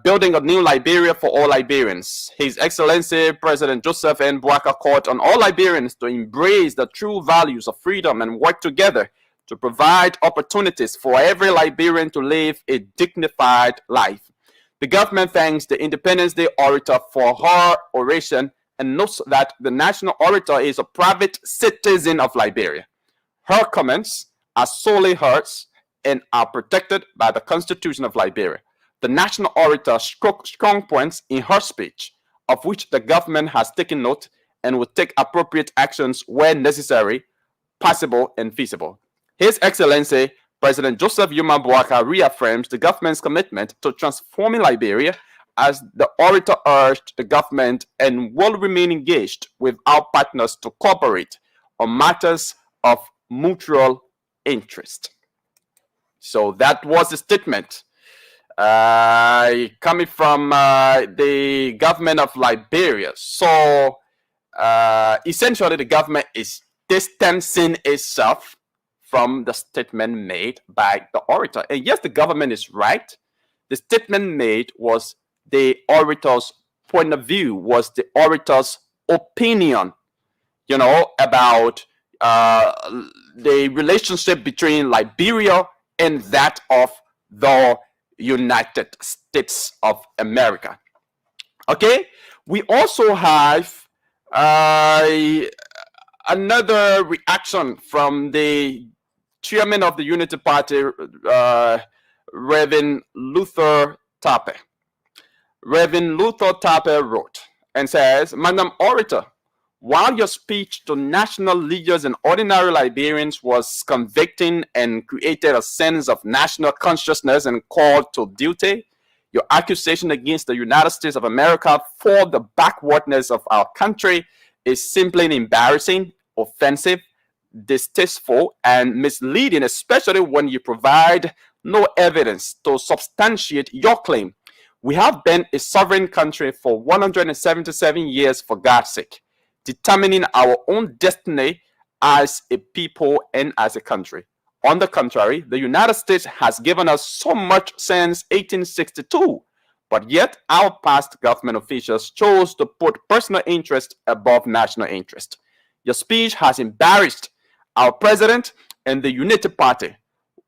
building a new Liberia for all Liberians. His Excellency President Joseph N. Boakai called on all Liberians to embrace the true values of freedom and work together to provide opportunities for every Liberian to live a dignified life. The government thanks the Independence Day orator for her oration and notes that the national orator is a private citizen of Liberia. Her comments are solely hers and are protected by the Constitution of Liberia. The national orator struck strong points in her speech, of which the government has taken note and will take appropriate actions where necessary, possible, and feasible. His Excellency President Joseph Yuma Boaka reaffirms the government's commitment to transforming Liberia, as the orator urged the government and will remain engaged with our partners to cooperate on matters of mutual interest. So that was the statement coming from the government of Liberia. So essentially, the government is distancing itself from the statement made by the orator. And yes, the government is right. The statement made was the orator's point of view, was the orator's opinion, about the relationship between Liberia and that of the United States of America. Okay, we also have another reaction from the chairman of the Unity Party, Reverend Luther Tappe. Reverend Luther Tappe wrote and says, Madam Orator, while your speech to national leaders and ordinary Liberians was convicting and created a sense of national consciousness and call to duty, your accusation against the United States of America for the backwardness of our country is simply embarrassing, offensive, distasteful, and misleading, especially when you provide no evidence to substantiate your claim. We have been a sovereign country for 177 years, for God's sake, determining our own destiny as a people and as a country. On the contrary, the United States has given us so much since 1862, but yet our past government officials chose to put personal interest above national interest. Your speech has embarrassed our president and the Unity Party.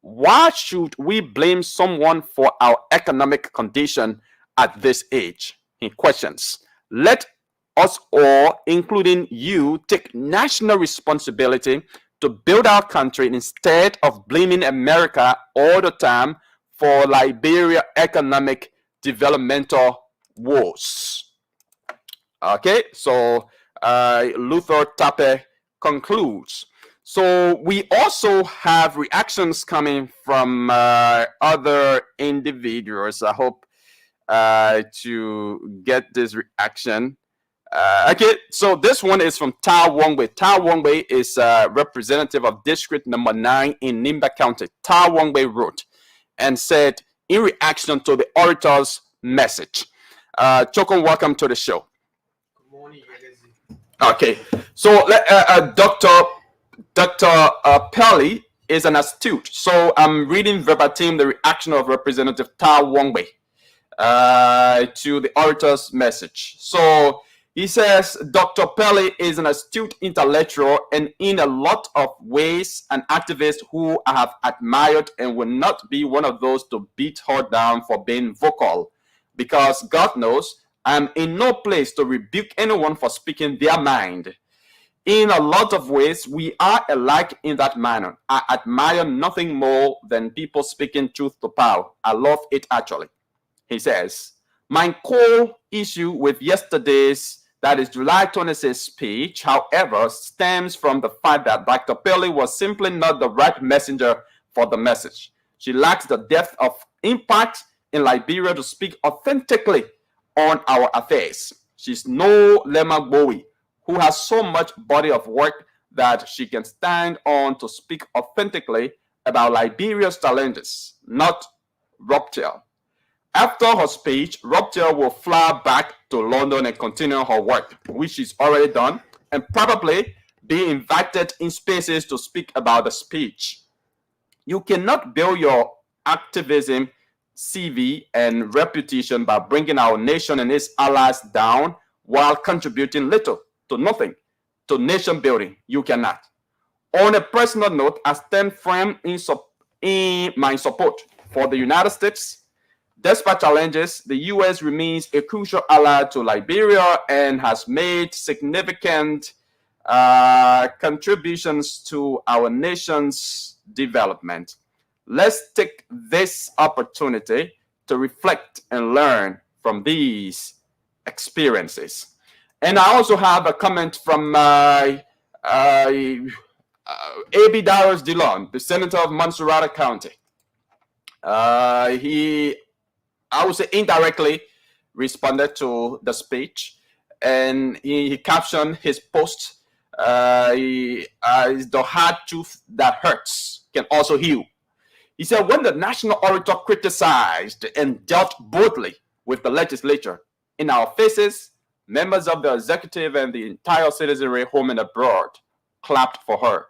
Why should we blame someone for our economic condition at this age? He questions. Let us all, including you, take national responsibility to build our country instead of blaming America all the time for Liberia economic developmental woes. Okay, so Luther Tappe concludes. So we also have reactions coming from other individuals. I hope to get this reaction. Okay, so this one is from Tao Wongwei. Tao Wongwei is a representative of District Number 9 in Nimba County. Tao Wongwei wrote and said, in reaction to the orator's message, Chokon, welcome to the show. Good morning, Okay, so Dr. Pelly is an astute. So I'm reading verbatim the reaction of Representative Tao Wongwei to the orator's message. So he says, Dr. Pelly is an astute intellectual and in a lot of ways an activist who I have admired and will not be one of those to beat her down for being vocal, because God knows I'm in no place to rebuke anyone for speaking their mind. In a lot of ways, we are alike in that manner. I admire nothing more than people speaking truth to power. I love it, actually. He says, my core issue with yesterday's, that is July 26th speech, however, stems from the fact that Dr. Pelly was simply not the right messenger for the message. She lacks the depth of impact in Liberia to speak authentically on our affairs. She's no Lema Bowie, who has so much body of work that she can stand on to speak authentically about Liberia's challenges, not Rupture. After her speech, Rupture will fly back to London and continue her work, which she's already done, and probably be invited in spaces to speak about the speech. You cannot build your activism, CV, and reputation by bringing our nation and its allies down while contributing little to nothing to nation building. You cannot. On a personal note, I stand firm in my support for the United States. Despite challenges, the U.S. remains a crucial ally to Liberia and has made significant contributions to our nation's development. Let's take this opportunity to reflect and learn from these experiences. And I also have a comment from A.B. Darius Dillon, the senator of Mansurata County. He, I would say, indirectly responded to the speech, and he captioned his post, the hard truth that hurts can also heal. He said, when the national orator criticized and dealt boldly with the legislature in our faces, members of the executive and the entire citizenry, home and abroad, clapped for her.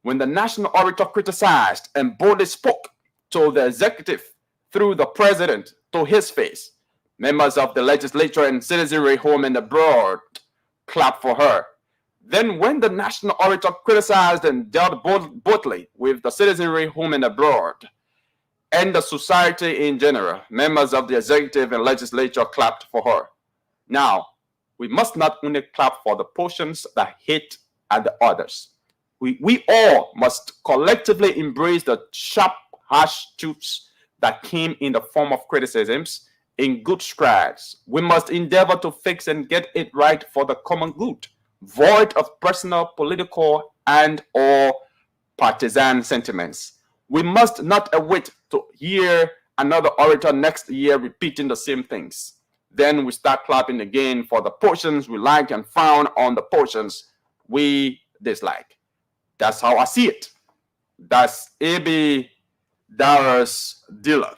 When the national orator criticized and boldly spoke to the executive through the president to his face, members of the legislature and citizenry, home and abroad, clapped for her. Then when the national orator criticized and dealt boldly with the citizenry, home and abroad, and the society in general, members of the executive and legislature clapped for her. Now, we must not only clap for the portions that hit at the others. We all must collectively embrace the sharp, harsh truths that came in the form of criticisms in good strides. We must endeavor to fix and get it right for the common good, void of personal, political, and or partisan sentiments. We must not await to hear another orator next year repeating the same things. Then we start clapping again for the portions we like and frown on the portions we dislike. That's how I see it. That's A.B. Darius Dillon.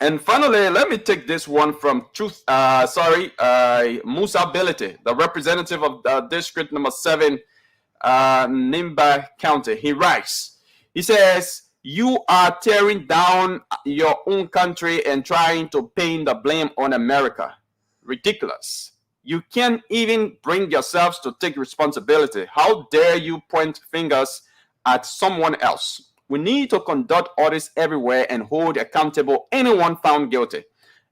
And finally, let me take this one from Musa Ability, the representative of district number 7, Nimba County. He writes, he says, you are tearing down your own country and trying to pin the blame on America. Ridiculous. You can't even bring yourselves to take responsibility. How dare you point fingers at someone else? We need to conduct audits everywhere and hold accountable anyone found guilty.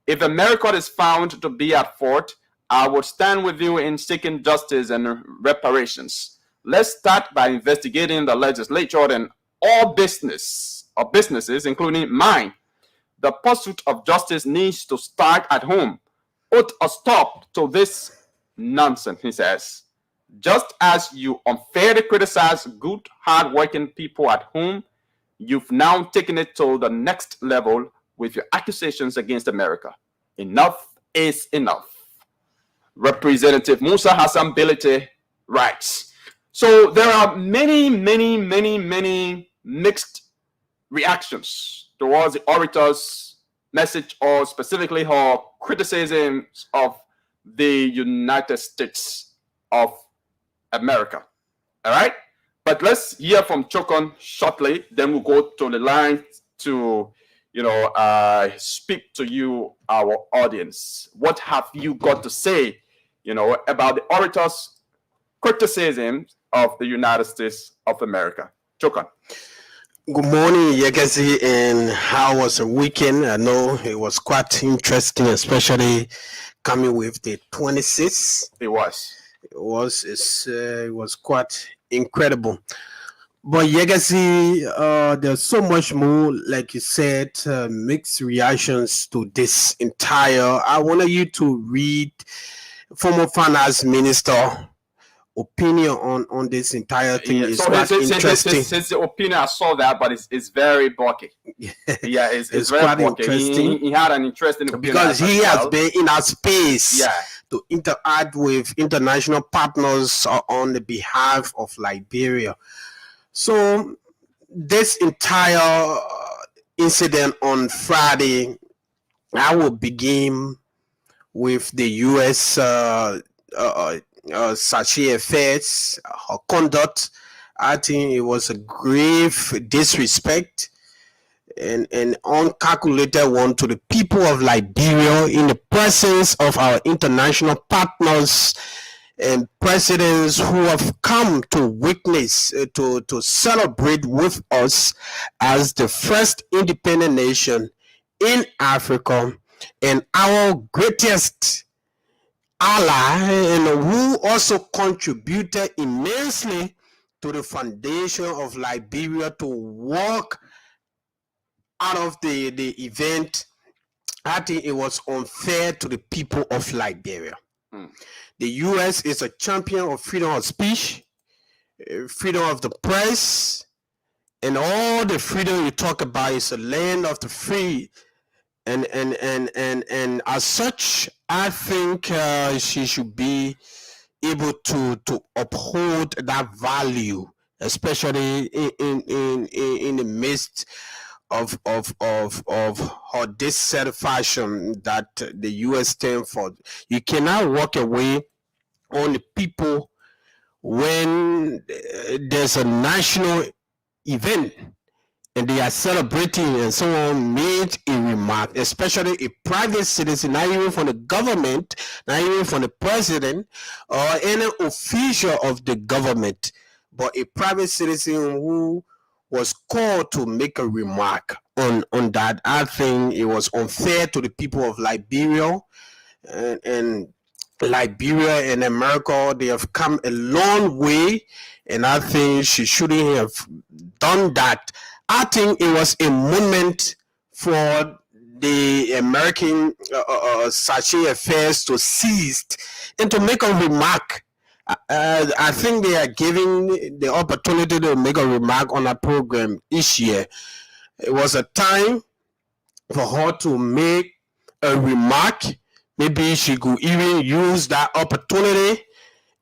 If America is found to be at fault, I will stand with you in seeking justice and reparations. Let's start by investigating the legislature and all businesses, including mine. The pursuit of justice needs to start at home. Put a stop to this nonsense, he says. Just as you unfairly criticize good, hard-working people at home, you've now taken it to the next level with your accusations against America. Enough is enough. Representative Musa Hassan Bility writes. So there are many mixed reactions towards the orator's message, or specifically her criticisms of the United States of America. All right? But let's hear from Chokon shortly. Then we'll go to the line to, speak to you, our audience. What have you got to say, about the orator's criticism of the United States of America? Chokon. Good morning, Yegezi, and how was the weekend? I know it was quite interesting, especially coming with the 26th. It was. It was quite incredible. But Yegezi, there's so much more, like you said, mixed reactions to this entire. I wanted you to read former finance minister opinion on this entire thing. Yeah. Is so quite interesting. Since the opinion, I saw that, but it's very bulky. Yeah, it's very quite bulky. interesting. He had an interesting opinion Because he has been in our space yeah. to interact with international partners on the behalf of Liberia. So this entire incident on Friday, I will begin with the U.S. Sachet affairs, her conduct. I think it was a grave disrespect and an uncalculated one to the people of Liberia in the presence of our international partners and presidents who have come to witness, to celebrate with us as the first independent nation in Africa and our greatest ally, and who also contributed immensely to the foundation of Liberia to walk out of the event. I think it was unfair to the people of Liberia. The US is a champion of freedom of speech, freedom of the press, and all the freedom you talk about is a land of the free. And as such, I think she should be able to uphold that value, especially in the midst of her dissatisfaction that the US stand for. You cannot walk away on the people when there's a national event and they are celebrating and someone made a remark, especially a private citizen, not even from the government, not even from the president or any official of the government, but a private citizen who was called to make a remark on that. I think it was unfair to the people of Liberia, and Liberia and America, they have come a long way, and I think she shouldn't have done that. I think it was a moment for the American sachet affairs to cease and to make a remark. I think they are giving the opportunity to make a remark on a program each year. It was a time for her to make a remark. Maybe she could even use that opportunity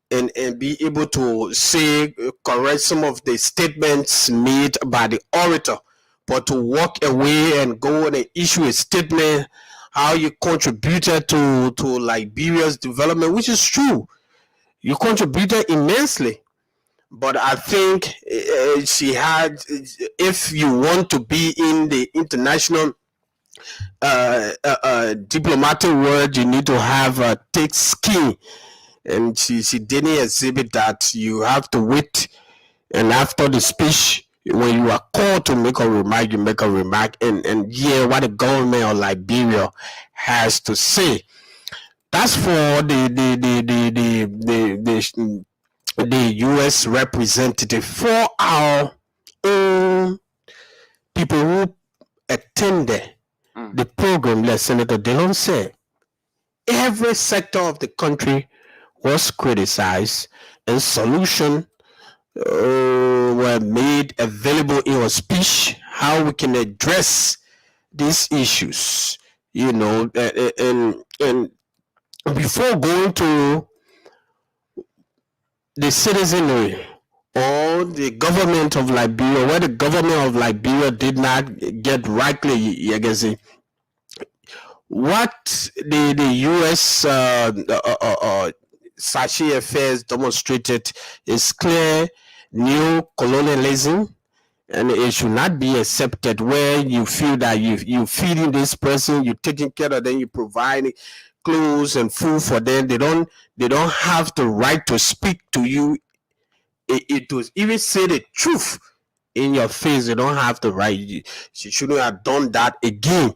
and be able to say, correct some of the statements made by the orator. But to walk away and go and issue a statement how you contributed to Liberia's development, which is true. You contributed immensely. But I think she had, if you want to be in the international diplomatic world, you need to have a thick skin. And she didn't exhibit that. You have to wait, and after the speech, when you are called to make a remark, you make a remark and hear what the government of Liberia has to say. That's for the US representative. For our own people who attended the program, like Senator Dillon said, every sector of the country was criticized, and solutions were made available in a speech how we can address these issues. And before going to the citizenry or the government of Liberia, where the government of Liberia did not get rightly, you can say, what the U.S. Sachet affairs demonstrated is clear new colonialism, and it should not be accepted where you feel that you feeding this person, you taking care of them, you providing clothes and food for them. They don't have the right to speak to you. It was even say the truth in your face. They don't have the right. She shouldn't have done that again.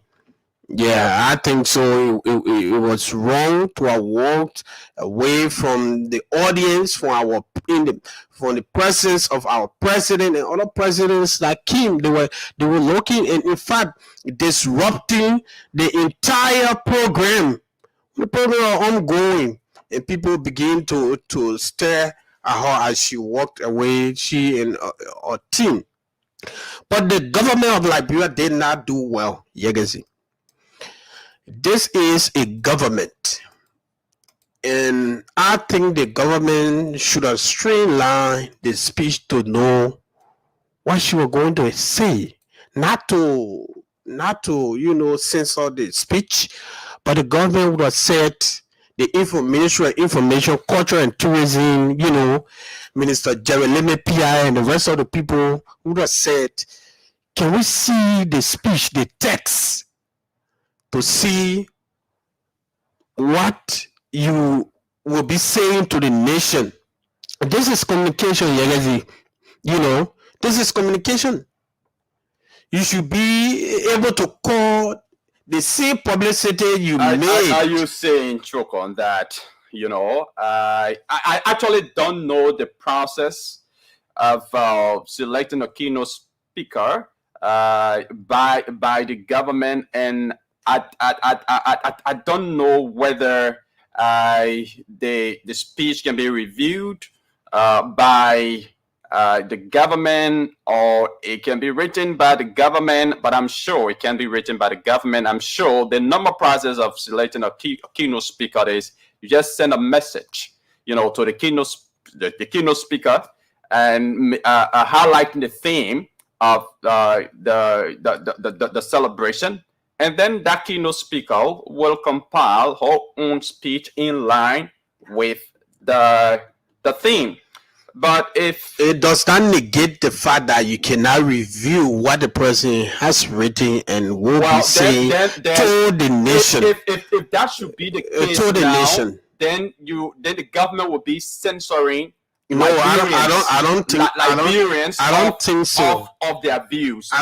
Yeah, I think so. It was wrong to have walked away from the audience, from the presence of our president and other presidents that came. They were looking and in fact disrupting the entire program. The program was ongoing, and people began to stare at her as she walked away. She and her team, but the government of Liberia did not do well. Yegazi. This is a government, and I think the government should have streamlined the speech to know what she was going to say, not to censor the speech, but the government would have said the information, culture and tourism, Minister Jeremy P.I. and the rest of the people would have said, can we see the speech, the text, to see what you will be saying to the nation. This is communication, Yegazi. This is communication. You should be able to call the same publicity you made. Are you saying, Choke, on that? I actually don't know the process of selecting a keynote speaker by the government, and I don't know whether the speech can be reviewed by the government, or it can be written by the government, but I'm sure it can be written by the government. I'm sure the normal process of selecting a keynote speaker is you just send a message, to the keynote speaker, and highlighting the theme of the celebration, and then that keynote speaker will compile her own speech in line with the theme. But if it does not negate the fact that you cannot review what the person has written and will be saying to the nation. If that should be the case to the now, nation, then the government will be censoring. No, I don't think so. Of their views. I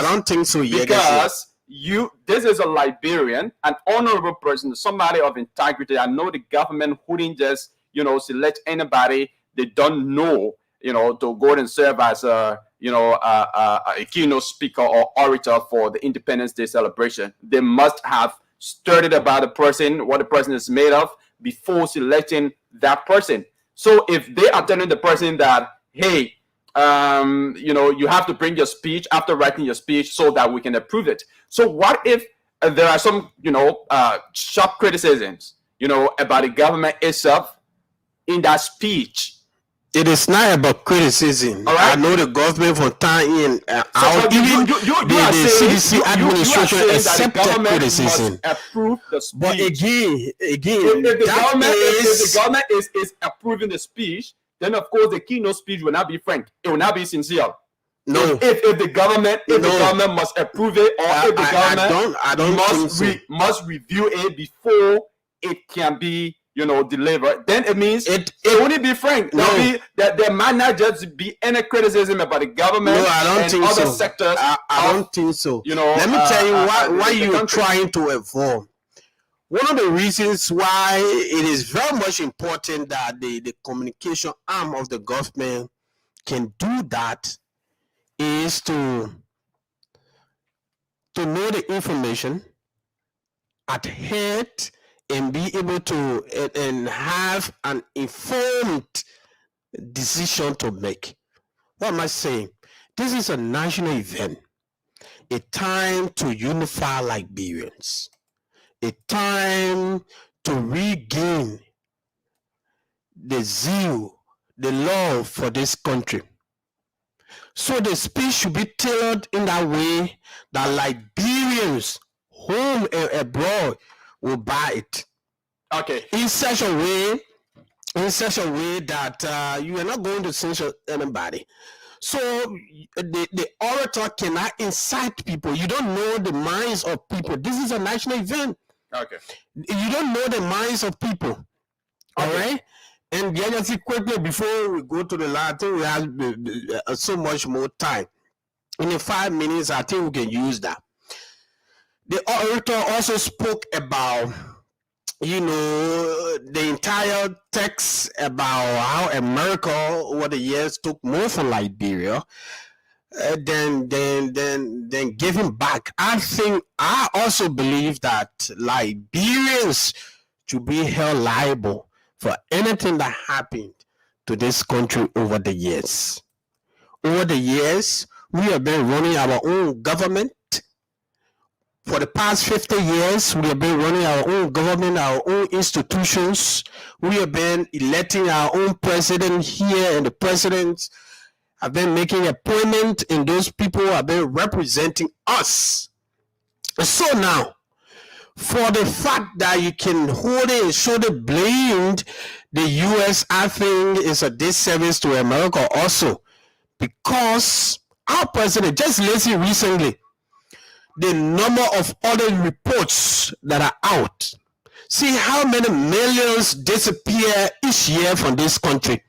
don't think so. Because this is a Liberian, an honorable person, somebody of integrity. I know the government wouldn't just select anybody they don't know, to go and serve as a keynote speaker or orator for the Independence Day celebration. They must have studied about the person, what the person is made of, before selecting that person. So if they are telling the person that, hey, you have to bring your speech after writing your speech so that we can approve it. So what if there are some, sharp criticisms, about the government itself in that speech? It is not about criticism. Right. I know the government for time in out. Even the CDC administration accepted criticism. Approve the speech. But again, if the government is approving the speech, then of course the keynote speech will not be frank. It will not be sincere. No. If the government must approve it, or if the government I don't must review it before it can be delivered, then it means it wouldn't be frank. No, there might not just be any criticism about the government. No, I don't think other so. sectors. I don't think so. Let me tell you why you're trying to inform. One of the reasons why it is very much important that the communication arm of the government can do that is to know the information at hand and be able to and have an informed decision to make. What am I saying? This is a national event, a time to unify Liberians, a time to regain the zeal, the love for this country. So the speech should be tailored in that way that Liberians, home and abroad, will buy it. Okay. In such a way that you are not going to censor anybody. So the orator cannot incite people. You don't know the minds of people. This is a national event. Okay. You don't know the minds of people. Okay. All right. And the other thing, quickly before we go to the last thing, we have so much more time. In the 5 minutes, I think we can use that. The orator also spoke about, the entire text about how America over the years took more from Liberia, then giving back. I also believe that Liberians should be held liable for anything that happened to this country over the years. Over the years, we have been running our own government. For the past 50 years, we have been running our own government, our own institutions. We have been electing our own president here, and the presidents have been making appointments, and those people have been representing us. So now, for the fact that you can hold it and show the blame, the U.S., I think, is a disservice to America also, because our president, just listen recently, the number of other reports that are out. See how many millions disappear each year from this country.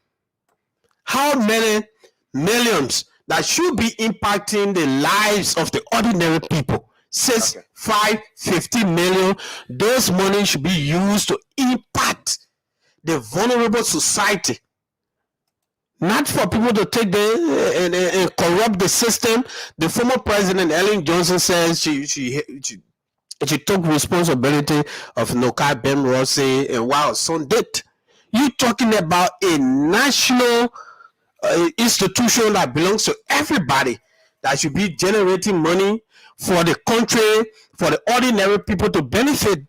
How many millions that should be impacting the lives of the ordinary people. 6, 5, 50 million. Those money should be used to impact the vulnerable society. Not for people to take and corrupt the system. The former president, Ellen Johnson, says she She took responsibility of Nokai Ben Rossi and wow, son did. You talking about a national institution that belongs to everybody that should be generating money for the country, for the ordinary people to benefit.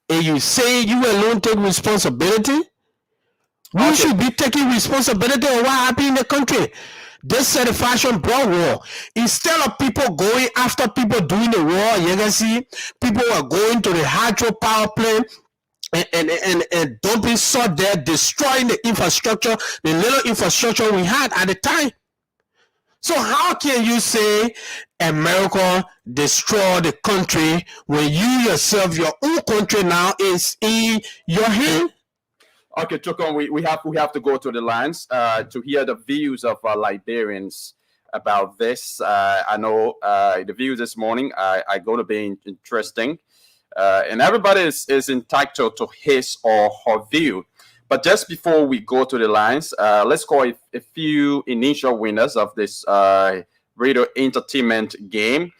And you say you alone take responsibility? We should be taking responsibility of what happened in the country. This satisfaction brought war. Instead of people going after people doing the war, you can see people are going to the hydro power plant and dumping salt there, destroying the infrastructure, the little infrastructure we had at the time. So how can you say America destroy the country when you yourself, your own country now is in your hand? Okay, Chukon, we have to go to the lines to hear the views of Liberians about this. I know the views this morning are going to be interesting, and everybody is entitled to his or her view. But just before we go to the lines, let's call a few initial winners of this radio entertainment game.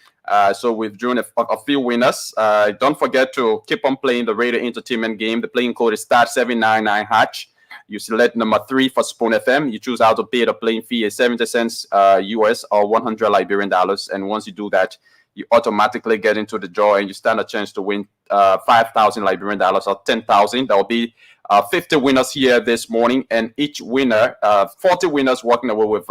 So we've drawn a few winners. Don't forget to keep on playing the radio entertainment game. The playing code is *799#. You select number 3 for Spoon FM. You choose how to pay the playing fee is 70 cents US or 100 Liberian dollars. And once you do that, you automatically get into the draw and you stand a chance to win 5,000 Liberian dollars or 10,000. There will be 50 winners here this morning, and each winner, 40 winners walking away with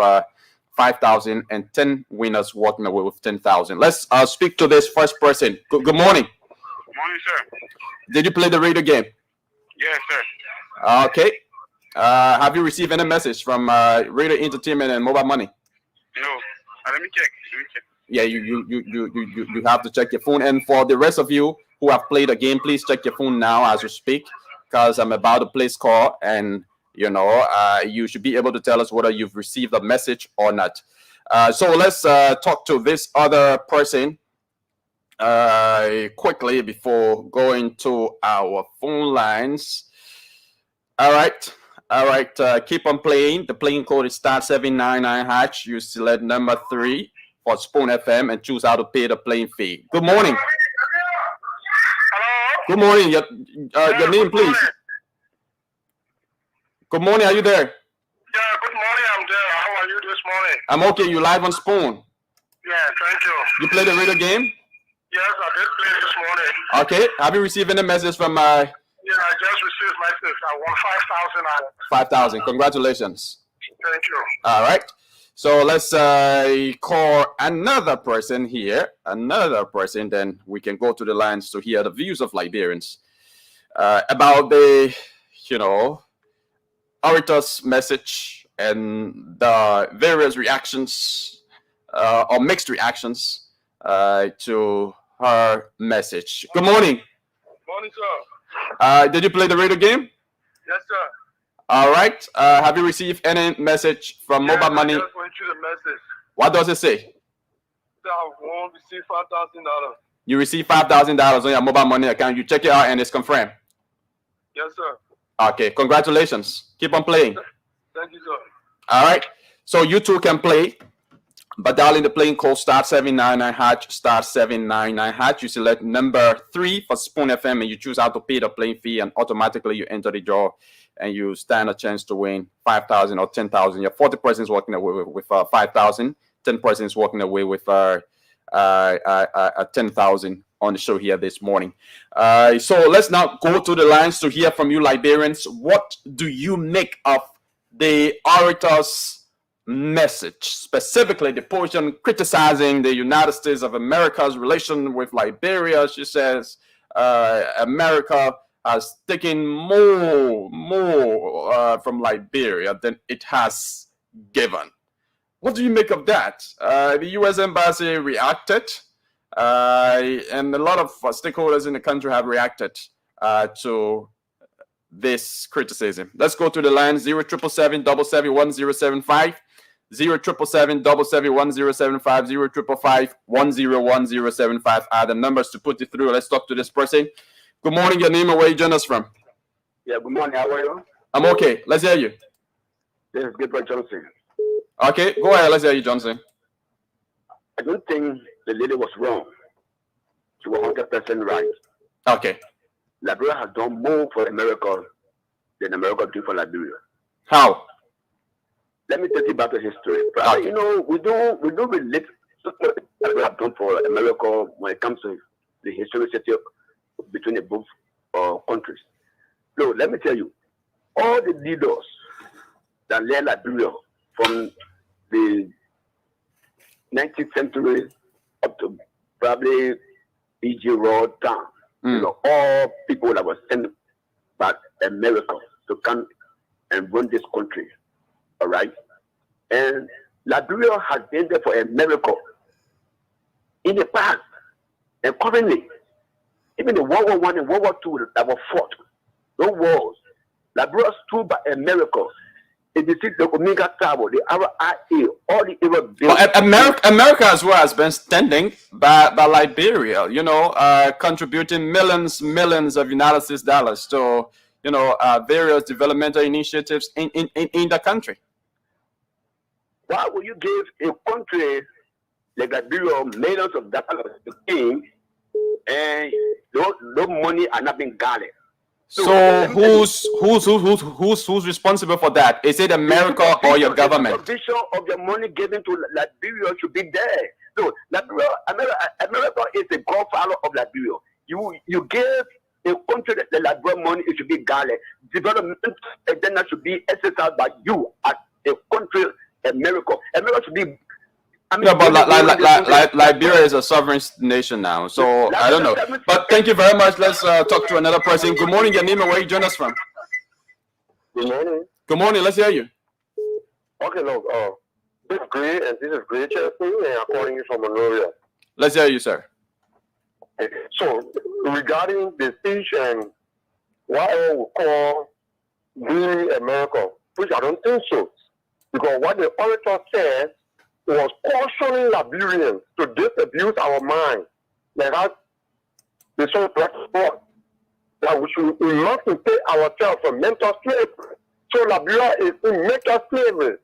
5,000 and 10 winners walking away with 10,000. Let's speak to this first person. Good morning. Good morning, sir. Did you play the radio game? Yes, sir. Okay. Have you received any message from Radio Entertainment and Mobile Money? No. Let me check. Yeah, you have to check your phone. And for the rest of you who have played the game, please check your phone now as you speak, because I'm about to place call, and you should be able to tell us whether you've received a message or not. So let's talk to this other person quickly before going to our phone lines. All right. Keep on playing. The playing code is *799#. You select number 3 for Spoon FM and choose how to pay the playing fee. Good morning. Hello? Good morning. Your name, please. Morning. Good morning. Are you there? Yeah, good morning. I'm there. How are you this morning? I'm okay. You live on Spoon. Yeah, thank you. You played the radio game? Yes, I did play this morning. Okay. Have you received any message from Yeah, I just received message. I won 5,000. 5,000? Congratulations. Thank you. All right. So let's call another person here. Then we can go to the lines to hear the views of Liberians about the, orator's message and the various reactions or mixed reactions to her message. Good morning. Morning, sir. Did you play the radio game? Yes, sir. All right. Have you received any message from Mobile Money? I just went through the message. What does it say? I won't receive $5,000. You received $5,000 on your Mobile Money account. You check it out and it's confirmed. Yes, sir. Okay. Congratulations. Keep on playing. Thank you, sir. All right. So you too can play. But dialing the playing code *799#, *799#. You select number 3 for Spoon FM and you choose how to pay the playing fee, and automatically you enter the draw and you stand a chance to win 5,000 or 10,000. You're 40 persons walking away with 5,000, 10 persons walking away with 10,000 on the show here this morning. So let's now go to the lines to hear from you, Liberians. What do you make of the orator's message, specifically the portion criticizing the United States of America's relation with Liberia? She says America has taken more from Liberia than it has given. What do you make of that? The U.S. Embassy reacted, and a lot of stakeholders in the country have reacted to this criticism. Let's go to the line. 0777 771 0777 771 0555 101075 are the numbers to put it through. Let's talk to this person. Good morning. Your name and where you join us from? Yeah, good morning. How are you? I'm okay. Let's hear you. This is Gabriel Johnson. Okay, go ahead. Let's hear you, Johnson. I don't think the lady was wrong. she was 100% right. Okay. Liberia has done more for America than America did for Liberia. How? Let me take you back to history. Okay. You know, we do relate what Liberia have done for America when it comes to the historicity between the both countries. So let me tell you, all the leaders that led Liberia from the 19th century up to probably E.G. Road down, you know, all people that were sent by America to come and run this country. All right? And Liberia has been there for America in the past and currently. Even the World War I and World War II that were fought, those wars, Liberia stood by America. It defeated the Omega Tower, the RIA, all the Arab America as well has been standing by Liberia, you know, contributing millions of United States dollars to, you know, various developmental initiatives in the country. Why would you give a country like Liberia millions of dollars to king and no money are not being gathered? So who's responsible for that? Is it America or your government? The vision of your money given to Liberia should be there. So Liberia, America is the godfather of Liberia. You give a country the Liberia money, it should be gathered. Development agenda should be exercised by you as a country, America. America should be. Yeah, but Liberia is a sovereign nation now, so I don't know. But thank you very much. Let's talk to another person. Good morning, Nimba. Where you join us from? Good morning. Good morning. Let's hear you. Okay, look, this is Gray, and this is Gray Chelsea, and I'm calling you from Monrovia. Let's hear you, sir. Okay. So, regarding the speech and what I would call Green America, which I don't think so, because what the orator said was cautioning Liberians to disabuse our mind. Like how the song practice that we must take ourselves from mental slavery. So Liberia is in mental slavery,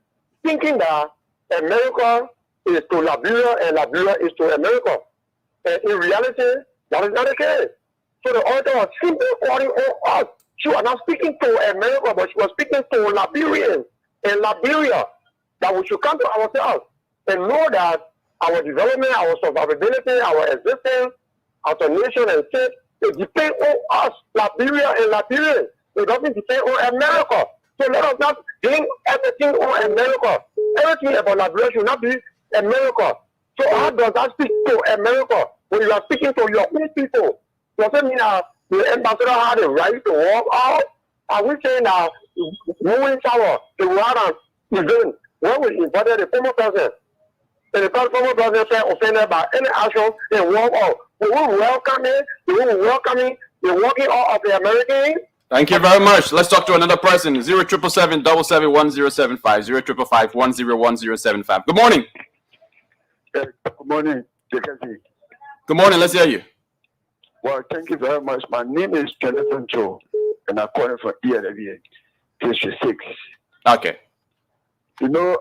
thinking that America is to Liberia and Liberia is to America. And in reality, that is not the case. So the orator was simply calling on us. She was not speaking to America, but she was speaking to Liberians and Liberia, that we should come to ourselves and know that our development, our survivability, our existence as a nation and state, it depends on us, Liberia and Liberians. It doesn't depend on America. So let us not blame everything on America. Everything about Liberia should not be America. So how does that speak to America when you are speaking to your own people? Does it mean that the ambassador had the right to walk out? Are we saying that moving tower, the Rwanda event, when we invited the former president, and the former president said offended by any action and walk out, we will welcome it, we will welcome it, the walking out of the Americans. Thank you very much. Let's talk to another person. 0777-771-075. 0555-101075. Good morning. Good morning, JKC. Good morning. Let's hear you. Well, thank you very much. My name is Jonathan Joe, and I'm calling from ELWA, District 6. Okay. You know,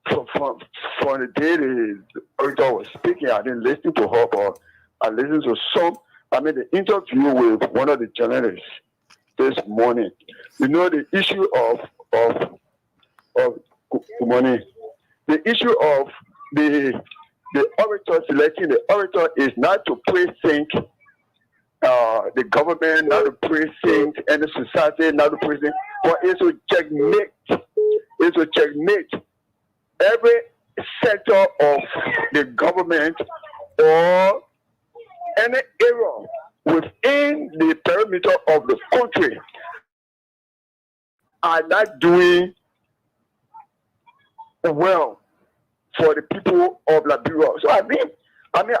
from the day the orator was speaking, I didn't listen to her, but I listened to the interview with one of the journalists this morning. You know, the issue of good morning. The issue of the orator, selecting the orator is not to precinct the government, not to precinct any society, not to precinct, but it's to checkmate. It's to checkmate every sector of the government or any area within the perimeter of the country are not doing well for the people of Liberia. So I mean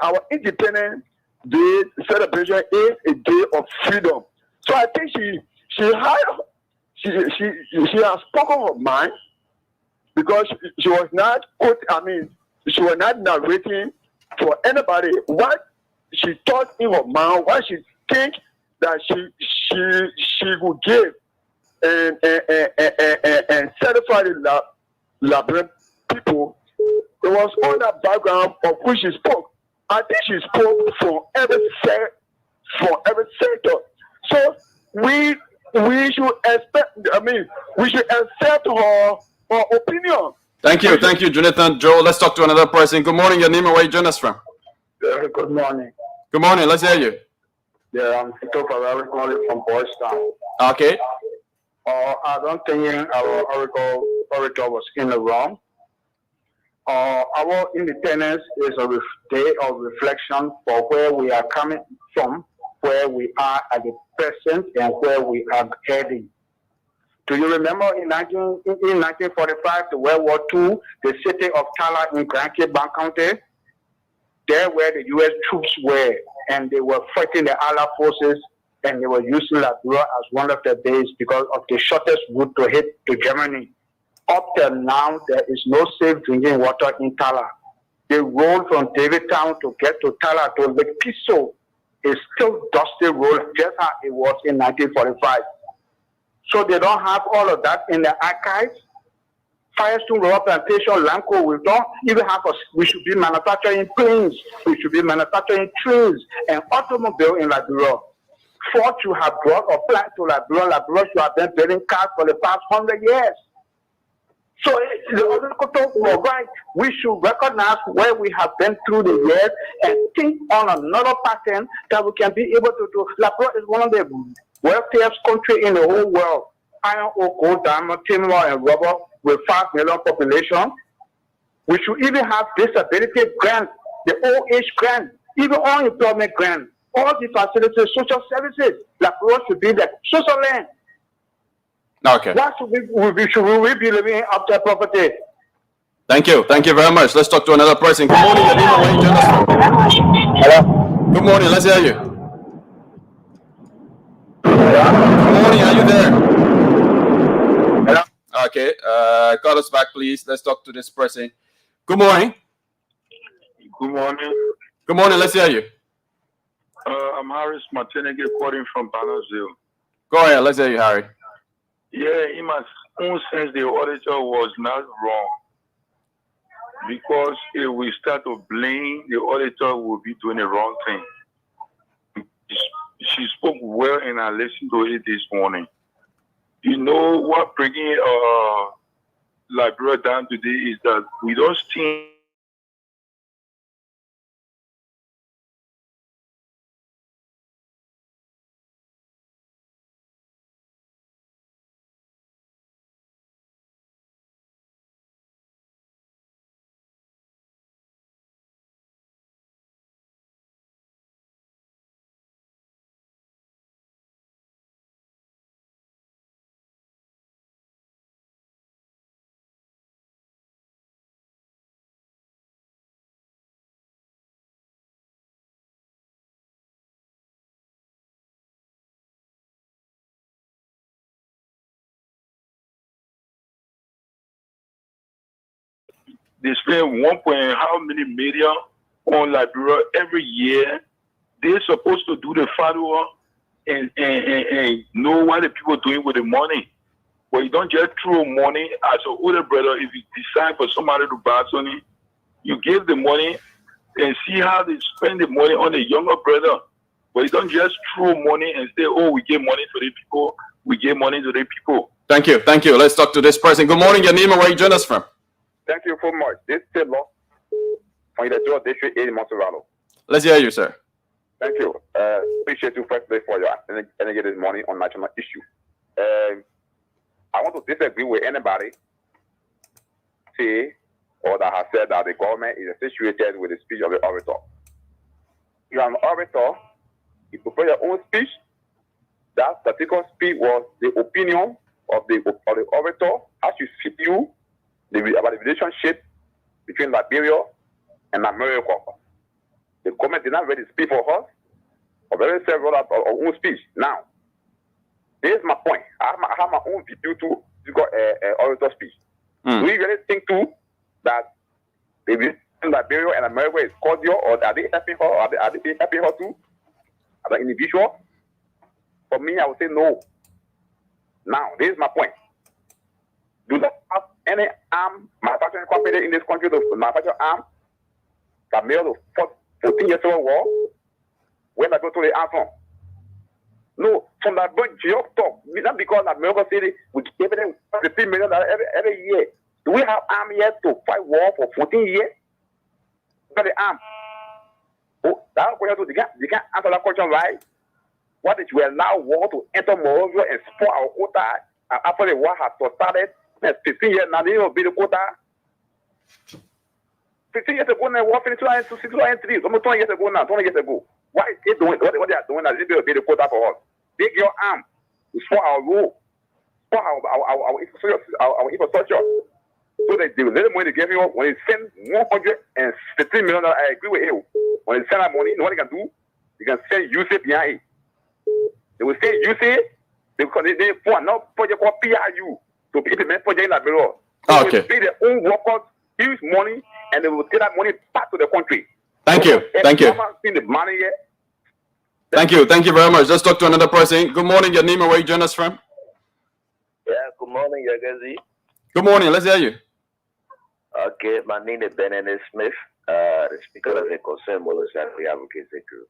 our Independence Day celebration is a day of freedom. So I think she has spoken her mind, because she was not she was not narrating for anybody what she thought in her mind, what she think that she would give and satisfy the Liberian people. It was on that background of which she spoke. I think she spoke for every sector. So we should expect. I mean, we should accept her opinion. Thank you, Jonathan. Joe, let's talk to another person. Good morning, your name and where you join us from. Good morning. Good morning. Let's hear you. Yeah, I'm Tito Ferrari calling from Boystown. Okay. I don't think our orator was in the wrong. Our independence is a day of reflection for where we are coming from, where we are at the present, and where we are heading. Do you remember in 1945, the World War II, the city of Tala in Grand Cape County? There where the U.S. troops were, and they were fighting the Allied forces, and they were using Liberia as one of their bases because of the shortest route to hit to Germany. Up till now, there is no safe drinking water in Tala. The road from Davidtown to get to Tala to Lake Piso is still dusty road, just how it was in 1945. So they don't have all of that in the archives. Firestone Rubber Plantation, Lamco, we don't even have we should be manufacturing planes, we should be manufacturing trains and automobile in Liberia. Ford should have brought a plant to Liberia. Liberia should have been building cars for the past 100 years. So the agriculture was right. We should recognize where we have been through the years and think on another pattern that we can be able to do. Liberia is one of the wealthiest countries in the whole world. Iron ore, gold, diamond, timber, and rubber with 5 million population. We should even have disability grants, the old age grant, even unemployment grant, all the facilities, social services. Liberia should be the social land. Okay. Why should we be living up their property? Thank you very much. Let's talk to another person. Good morning, your name and where you join us from. Hello. Good morning. Let's hear you. Good morning. Are you there? Hello. Okay. Call us back, please. Let's talk to this person. Good morning. Good morning. Good morning. Let's hear you. I'm Harris Martinez calling from Bannersville. Go ahead. Let's hear you, Harry. Yeah, in my own sense, the auditor was not wrong. Because if we start to blame, the auditor will be doing the wrong thing. She spoke well, and I listened to it this morning. You know what bringing Liberia down today is that we don't think they spend how many million on Liberia every year. They're supposed to do the follow-up and know what the people are doing with the money. But you don't just throw money as an older brother. If you decide for somebody to buy something, you give the money and see how they spend the money on the younger brother. But you don't just throw money and say, oh, we give money to the people. We give money to the people. Thank you. Let's talk to this person. Good morning, your name and where you join us from. Thank you so much. This is Taylor from the George District in Monterano. Let's hear you, sir. Thank you. Appreciate you firstly for your energy this morning on national issue. I want to disagree with anybody say or that has said that the government is associated with the speech of the orator. You are an orator, you prepare your own speech. That particular speech was the opinion of the orator as you feel about the relationship between Liberia and America. The government did not really speak for us, or very several of our own speech. Now, this is my point. I have my own view to orator speech. Do you really think too that the relationship between Liberia and America is cordial, or are they helping her? Are they helping her too as an individual? For me, I would say no. Now, this is my point. Do not have any arm manufacturing company in this country to manufacture arms that may to 14 years of war. When I go to the answer. No, from that point, joke talk. Not because America City we give them $15 million every year. Do we have army yet to fight war for 14 years? Got the arm. Oh, that question you can't answer that question right. What if we allow war to enter Morovia and spoil our quota after the war has started? 15 years now, they will be the quota. 15 years ago now, war finished 2003. Almost 20 years ago now, 20 years ago. Why is they doing what they are doing? That they will be the quota for us. Take your arm to spoil our rule, spoil our infrastructure. So that the little money they give you when they send $115 million, I agree with you. When they send that money, you know what they can do? They can send UC behind it. They will say UC because they for another project called PRU to implement project in that bureau. They will pay their own workers huge money and they will take that money back to the country. Thank you. Thank you. The money here. Thank you. Thank you very much. Let's talk to another person. Good morning, your name and where you join us from? Yeah, good morning, Yagazi. Good morning. Let's hear you. Okay, my name is Benedict Smith, the speaker of the Concerned Mothers Family Advocacy Group.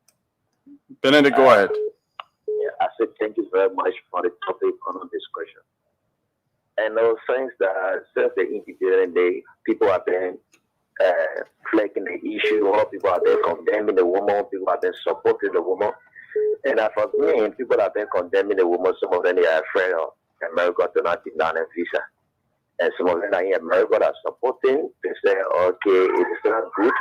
Benedict, go ahead. Yeah, I said thank you very much for the topic on the discussion. And those things that since the independent day, people have been flagging the issue, all people have been condemning the woman, people have been supporting the woman. And for me, people have been condemning the woman, some of them are afraid of America to not deny a visa. And some of them are in America that are supporting. They say, okay, it is not good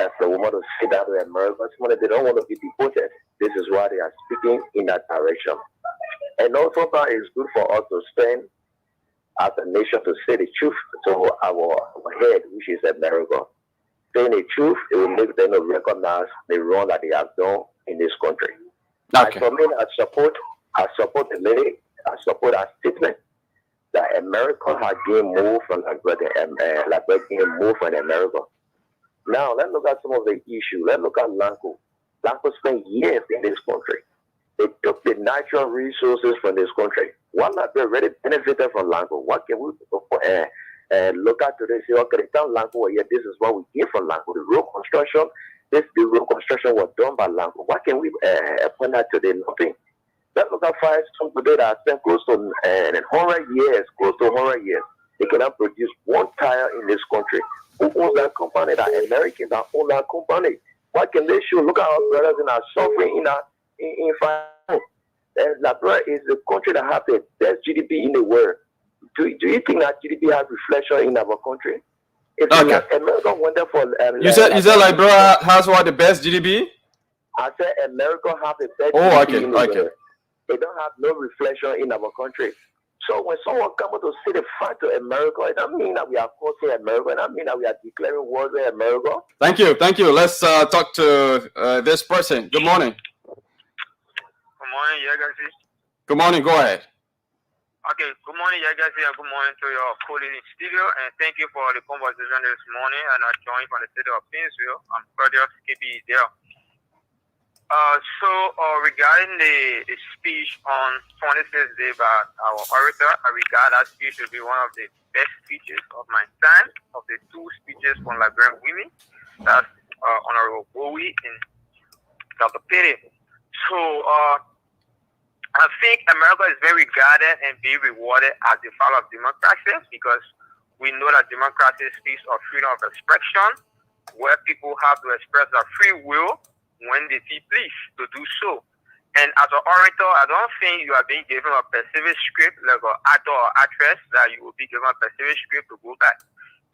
as the woman to sit down in America. Some of them, they don't want to be deported. This is why they are speaking in that direction. And also, that is good for us to stand as a nation to say the truth to our head, which is America. Saying the truth, it will make them recognize the wrong that they have done in this country. Okay. For me, I support the lady. I support her statement that America has gained more from gained more from America. Now, let's look at some of the issues. Let's look at Lanco. Lanco spent years in this country. They took the natural resources from this country. One that they already benefited from Lanco. What can we look at today? Say, okay, the town Lanco, yeah, this is what we get from Lanco. The road construction, the road construction was done by Lanco. What can we point out today? Nothing. Let's look at Firestone today that spent close to 100 years, They cannot produce one tire in this country. Who owns that company? That Americans that own that company. What can they show? Look at our brothers in our suffering in Firestone. Liberia is the country that has the best GDP in the world. Do you think that GDP has reflection in our country? If America went there for you said Liberia has what, the best GDP? I said America has the best GDP in the world. They don't have no reflection in our country. So when someone comes to say the fight to America, it doesn't mean that we are forcing America. It doesn't mean that we are declaring war on America. Thank you. Let's talk to this person. Good morning. Good morning, Yagazi. Good morning. Go ahead. Okay. Good morning, Yagazi, and good morning to your colleague in studio. And thank you for the conversation this morning. And I joined from the city of Painesville. I'm Claudius KP there. Regarding the speech on 26th day by our orator, I regard that speech to be one of the best speeches of my time, of the two speeches from Liberian women. That's Honorable Bowie and Dr. Petty. So, I think America is very regarded and being rewarded as the father of democracy because we know that democracy speaks of freedom of expression, where people have to express their free will when they feel pleased to do so. And as an orator, I don't think you are being given a specific script like an actor or actress that you will be given a specific script to go back.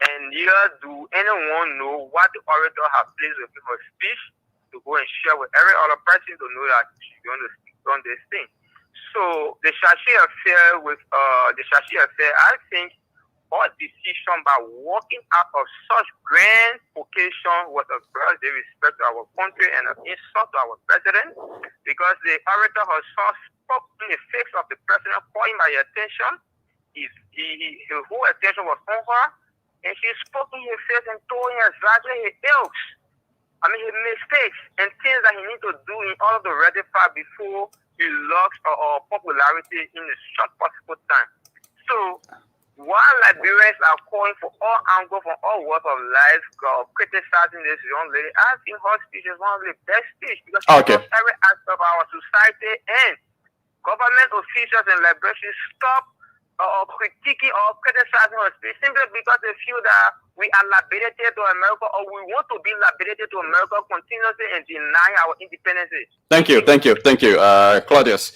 And neither do anyone know what the orator has placed within her speech to go and share with every other person to know that she's going to speak on this thing. So the Shashi affair I think all decision by walking out of such grand occasion was a great disrespect to our country and an insult to our president, because the orator herself spoke in the face of the president, calling my attention. His whole attention was on her, and she spoke in his face and told him exactly his ills. His mistakes and things that he needs to do in order to rectify before he lost popularity in a short possible time. So while Liberians are calling for all angles from all walks of life, criticizing this young lady, I think her speech is one of the best speech because it covers every aspect of our society, and government officials in Liberia should stop critiquing or criticizing her speech simply because they feel that we are liberated to America, or we want to be liberated to America continuously and deny our independence. Thank you, Claudius.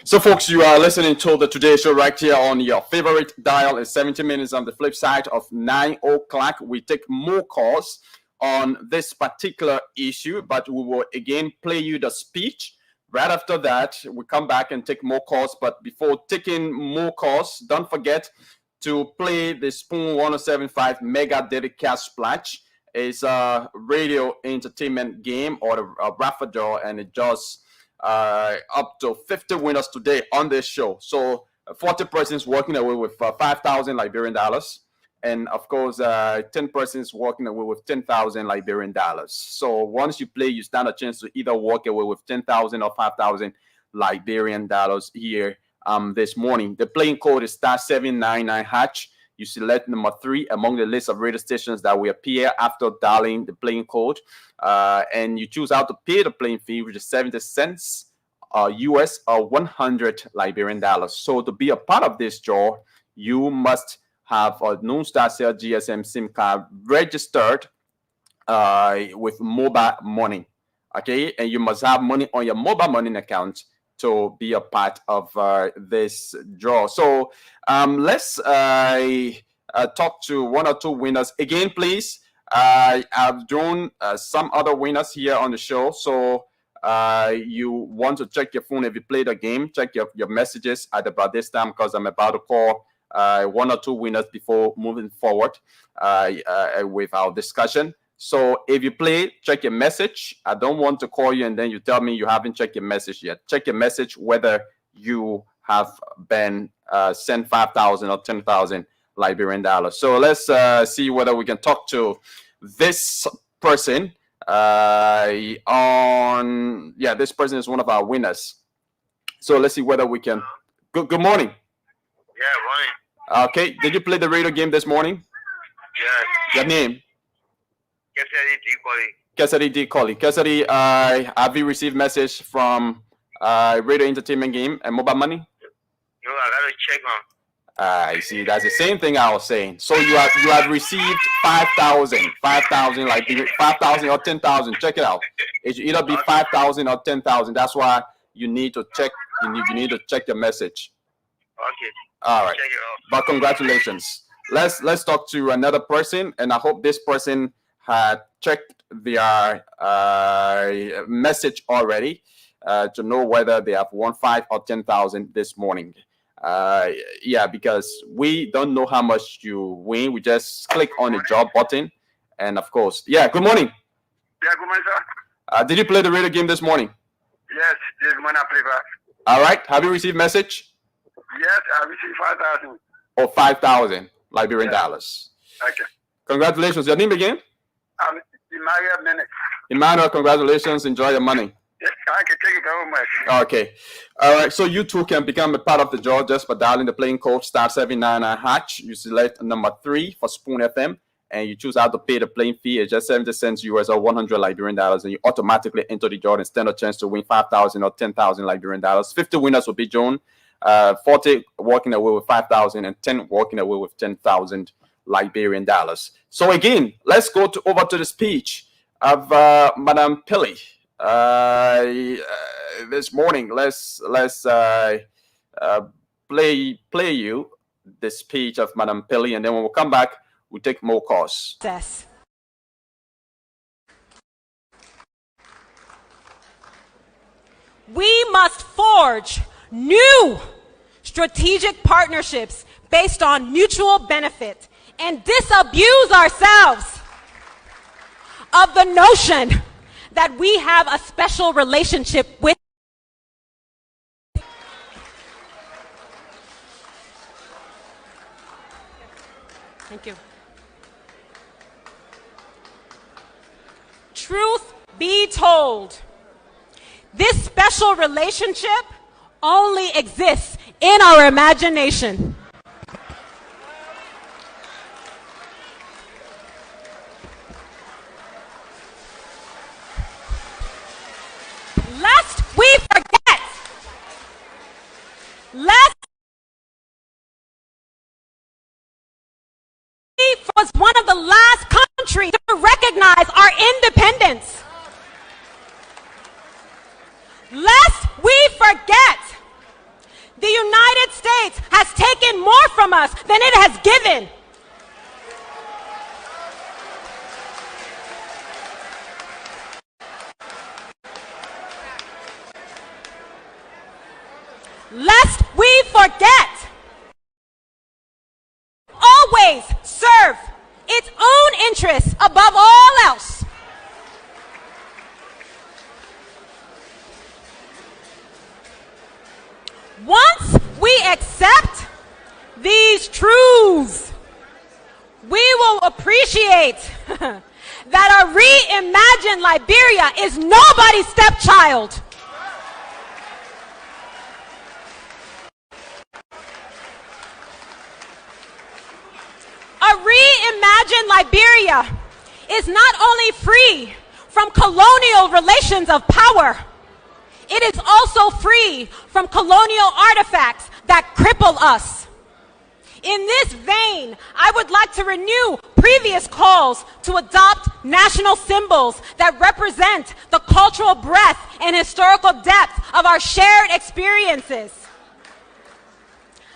So, folks, you are listening to the Today Show right here on your favorite dial. It's 70 minutes on the flip side of 9 o'clock. We take more calls on this particular issue, but we will again play you the speech. Right after that, we come back and take more calls. But before taking more calls, don't forget to play the Spoon 1075 Mega Daily Cash Splash. It's a radio entertainment game or a raffle draw, and it just up to 50 winners today on this show. So 40 persons walking away with 5,000 Liberian dollars. And of course, 10 persons walking away with 10,000 Liberian dollars. So once you play, you stand a chance to either walk away with 10,000 or 5,000 Liberian dollars here this morning. The playing code is *799#. You select number 3 among the list of radio stations that will appear after dialing the playing code, and you choose how to pay the playing fee, which is 70 cents US or 100 Liberian dollars. So to be a part of this draw, you must have a known StarCell GSM SIM card registered with mobile money, okay? And you must have money on your mobile money account to be a part of this draw. So let's talk to one or two winners again, please. I've drawn some other winners here on the show. So you want to check your phone if you play the game, check your messages at about this time, because I'm about to call one or two winners before moving forward with our discussion. So if you play, check your message. I don't want to call you and then you tell me you haven't checked your message yet. Check your message whether you have been sent 5,000 or 10,000 Liberian dollars. So let's see whether we can talk to this person this person is one of our winners. So let's see whether we can. Good morning. Yeah, morning. Okay, did you play the radio game this morning? Yes. Your name? Kesari D. Colley. Kesari, have you received message from radio entertainment game and mobile money? No, I gotta check on. I see. That's the same thing I was saying. So you have received 5,000, like 5,000 or 10,000. Check it out. It should either be 5,000 or 10,000. That's why you need to check. You need to check your message. Okay. All right. Check it out. But congratulations. Let's talk to another person, and I hope this person had checked their message already to know whether they have won 5 or 10,000 this morning. Because we don't know how much you win. We just click on the job button, and of course, good morning. Yeah, good morning, sir. Did you play the radio game this morning? Yes, this morning I played. All right. Have you received message? Yes, I received 5,000. Or 5,000 Liberian dollars. Okay. Congratulations. Your name again? Emmanuel. Emmanuel, congratulations. Enjoy your money. Yes, I can take it very much. Okay. All right. So you too can become a part of the draw just by dialing the playing code *799#. You select number 3 for Spoon FM, and you choose how to pay the playing fee. It's just 70 cents US or 100 Liberian dollars, and you automatically enter the draw and stand a chance to win 5,000 or 10,000 Liberian dollars. 50 winners will be drawn. 40 walking away with 5,000 and 10 walking away with 10,000 Liberian dollars. So again, let's go over to the speech of Madame Pili. This morning, let's play you the speech of Madame Pili, and then when we come back, we'll take more calls. We must forge new strategic partnerships based on mutual benefit and disabuse ourselves of the notion that we have a special relationship with. Thank you. Truth be told, this special relationship only exists in our imagination. from us than it has given. Lest we forget, always serve its own interests above all else. Once we accept these truths, we will appreciate that a reimagined Liberia is nobody's stepchild. A reimagined Liberia is not only free from colonial relations of power, it is also free from colonial artifacts that cripple us. In this vein, I would like to renew previous calls to adopt national symbols that represent the cultural breadth and historical depth of our shared experiences.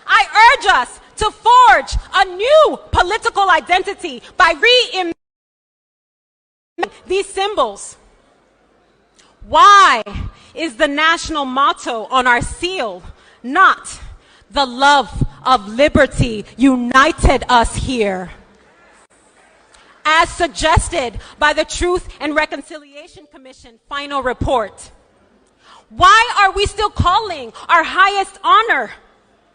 I urge us to forge a new political identity by reimagining these symbols. Why is the national motto on our seal not "The love of liberty united us here"? As suggested by the Truth and Reconciliation Commission final report. Why are we still calling our highest honor,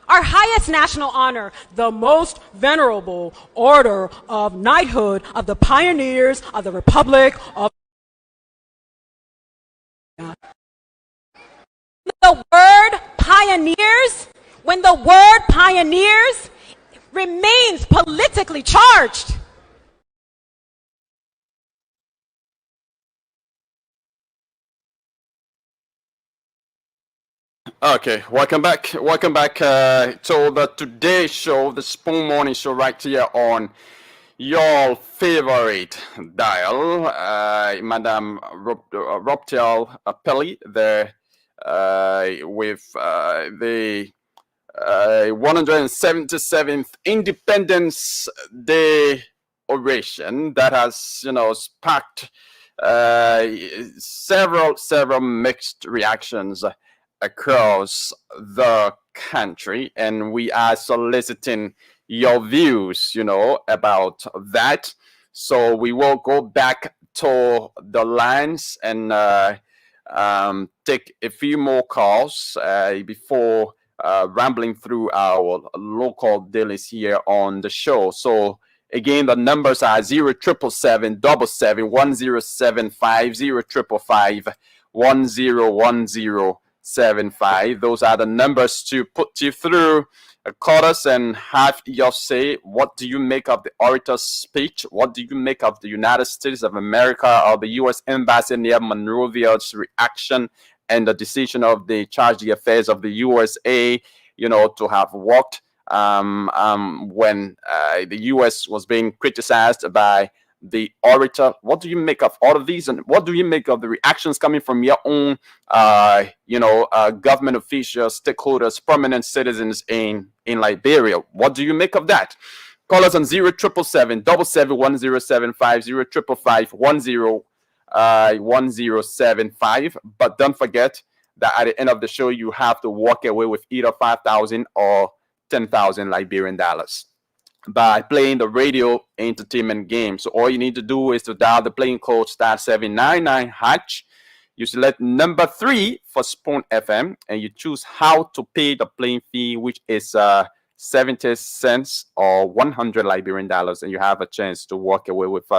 our highest national honor, the most venerable order of knighthood of the pioneers of the Republic of the word pioneers, when the word pioneers remains politically charged? Okay, welcome back. Welcome back to the Today Show, the Spoon Morning Show, right here on your favorite dial. Madam Robtel Pelly there with the 177th Independence Day oration that has, sparked several mixed reactions across the country, and we are soliciting your views, about that. So we will go back to the lines and take a few more calls before rambling through our local dailies here on the show. So again, the numbers are 0777 1075 101075. Those are the numbers to put you through. Call us and have your say. What do you make of the orator's speech? What do you make of the United States of America or the U.S. Embassy near Monrovia's reaction and the decision of the Charge d'Affaires of the USA, to have walked when the U.S. was being criticized by the orator? What do you make of all of these, and what do you make of the reactions coming from your own, government officials, stakeholders, prominent citizens in Liberia? What do you make of that? Call us on 0777 1075 1075. But don't forget that at the end of the show, you have to walk away with either 5,000 or 10,000 Liberian dollars by playing the radio entertainment game. So all you need to do is to dial the playing code *799#. You select number 3 for Spoon FM, and you choose how to pay the playing fee, which is 70 cents or 100 Liberian dollars, and you have a chance to walk away with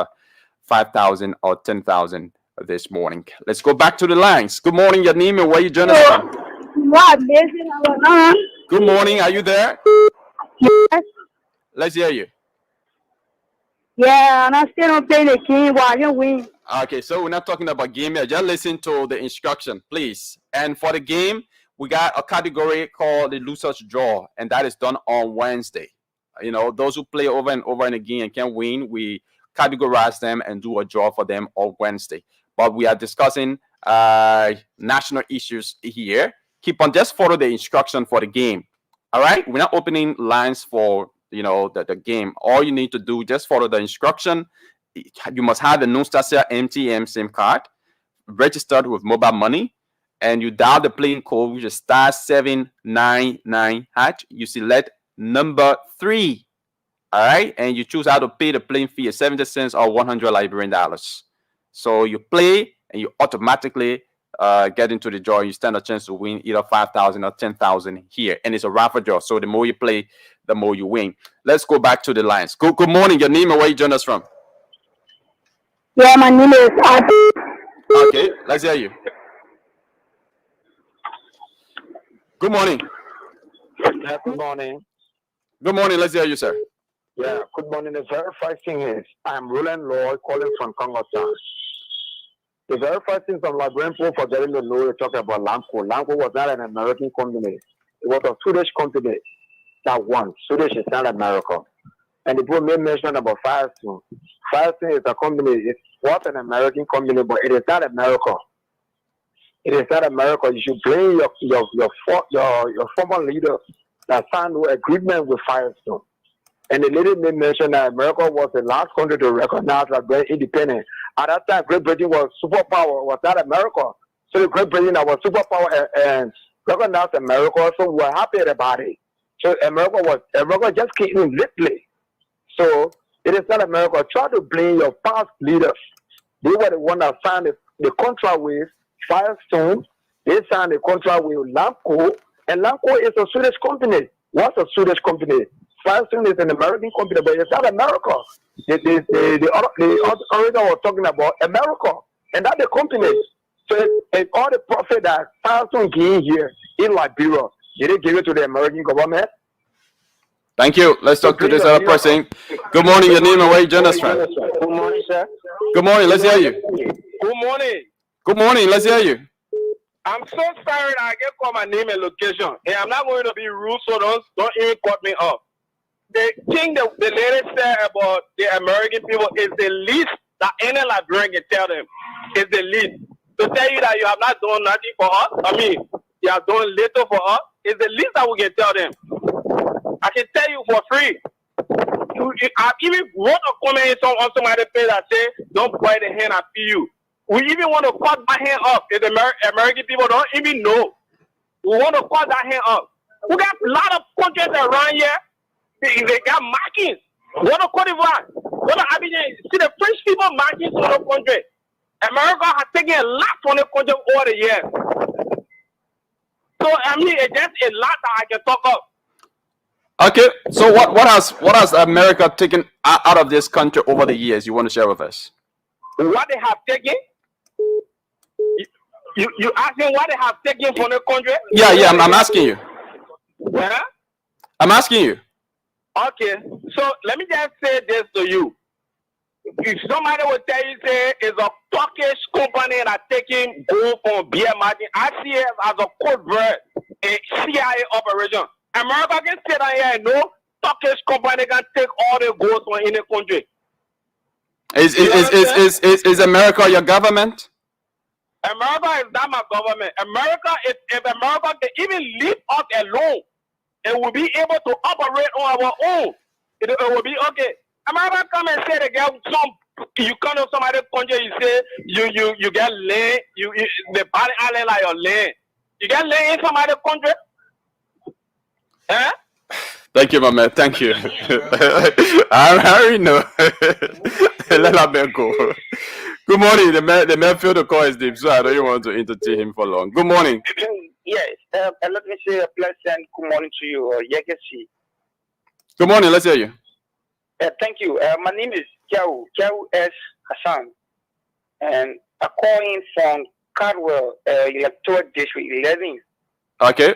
5,000 or 10,000 this morning. Let's go back to the lines. Good morning, Yanime. Where you joining us from? Good morning. Are you there? Yes. Let's hear you. Yeah, and I still don't play the game while you win. Okay, so we're not talking about game here. Just listen to the instruction, please. And for the game, we got a category called the loser's draw, and that is done on Wednesday. Those who play over and over and again and can win, we categorize them and do a draw for them on Wednesday. But we are discussing national issues here. Just follow the instruction for the game. All right, we're not opening lines for the game. All you need to do, just follow the instruction. You must have the Nustasia MTM SIM card registered with mobile money, and you dial the playing code, which is *799#. You select number 3. All right, and you choose how to pay the playing fee of 70 cents or 100 Liberian dollars. So you play, and you automatically get into the draw. You stand a chance to win either 5,000 or 10,000 here, and it's a raffle draw. So the more you play, the more you win. Let's go back to the lines. Good morning. Your name and where you join us from? Yeah, my name is Adi. Okay, let's hear you. Good morning. Yeah, good morning. Good morning. Let's hear you, sir. Yeah, good morning. The very first thing is I'm Roland Lloyd calling from Congo Town. The very first thing from Liberian people forgetting to know, they talk about Lamco. Lamco was not an American company. It was a Swedish company that won. Swedish is not America. And the people made mention about Firestone. Firestone is a company. It was an American company, but it is not America. It is not America. You should blame your former leader that signed no agreement with Firestone. And the lady made mention that America was the last country to recognize that being independent. At that time, Great Britain was superpower, was not America. So the Great Britain was superpower and recognized America, so we were happy about it. So America just came in lately. So it is not America. Try to blame your past leaders. They were the one that signed the contract with Firestone. They signed the contract with Lamco, and Lamco is a Swedish company. What's a Swedish company? Firestone is an American company, but it's not America. The orator was talking about America, and that's the company. So and all the profit that Firestone gained here in Liberia, did they give it to the American government? Thank you. Let's talk to this other person. Good morning. Your name and where you join us from? Good morning, sir. Good morning. Let's hear you. Good morning. Good morning. Let's hear you. I'm so sorry that I get call my name and location. And I'm not going to be rude, so don't even cut me off. The thing that the lady said about the American people is the least that any Liberian can tell them. Is the least. To tell you that you have not done nothing for us, I mean, you have done little for us, is the least that we can tell them. I can tell you for free. I even wrote a comment on somebody's page that say, don't bite the hand I feed you. We even want to cut my hand off if the American people don't even know. We want to cut that hand off. We got a lot of countries around here. They got markings. Go to Cote d'Ivoire. Go to Abidjan. See the French people markings on the country. America has taken a lot from the country over the years. So I mean, it's just a lot that I can talk of. Okay, so what has America taken out of this country over the years? You want to share with us? What they have taken? You asking what they have taken from the country? Yeah, I'm asking you. Yeah? I'm asking you. Okay, so let me just say this to you. If somebody will tell you, say, it's a Turkish company that taking gold from beer margin, I see it as a code word, a CIA operation. America can sit down here and no Turkish company can take all the gold from any country. Is America your government? America is not my government. America, if America can even leave us alone, it will be able to operate on our own. It will be okay. America come and say they get you come to somebody's country, you say you get land, the body island like your land. You get land in somebody's country? Huh? Thank you, my man. Thank you. I already know. Let that go. Good morning. The man feel the call is deep, so I don't even want to entertain him for long. Good morning. Yes. Let me say a pleasant good morning to you, Yegesi. Good morning. Let's hear you. Thank you. My name is Kiao S. Hassan, and I'm calling from Cardwell, Electoral District 11. Okay.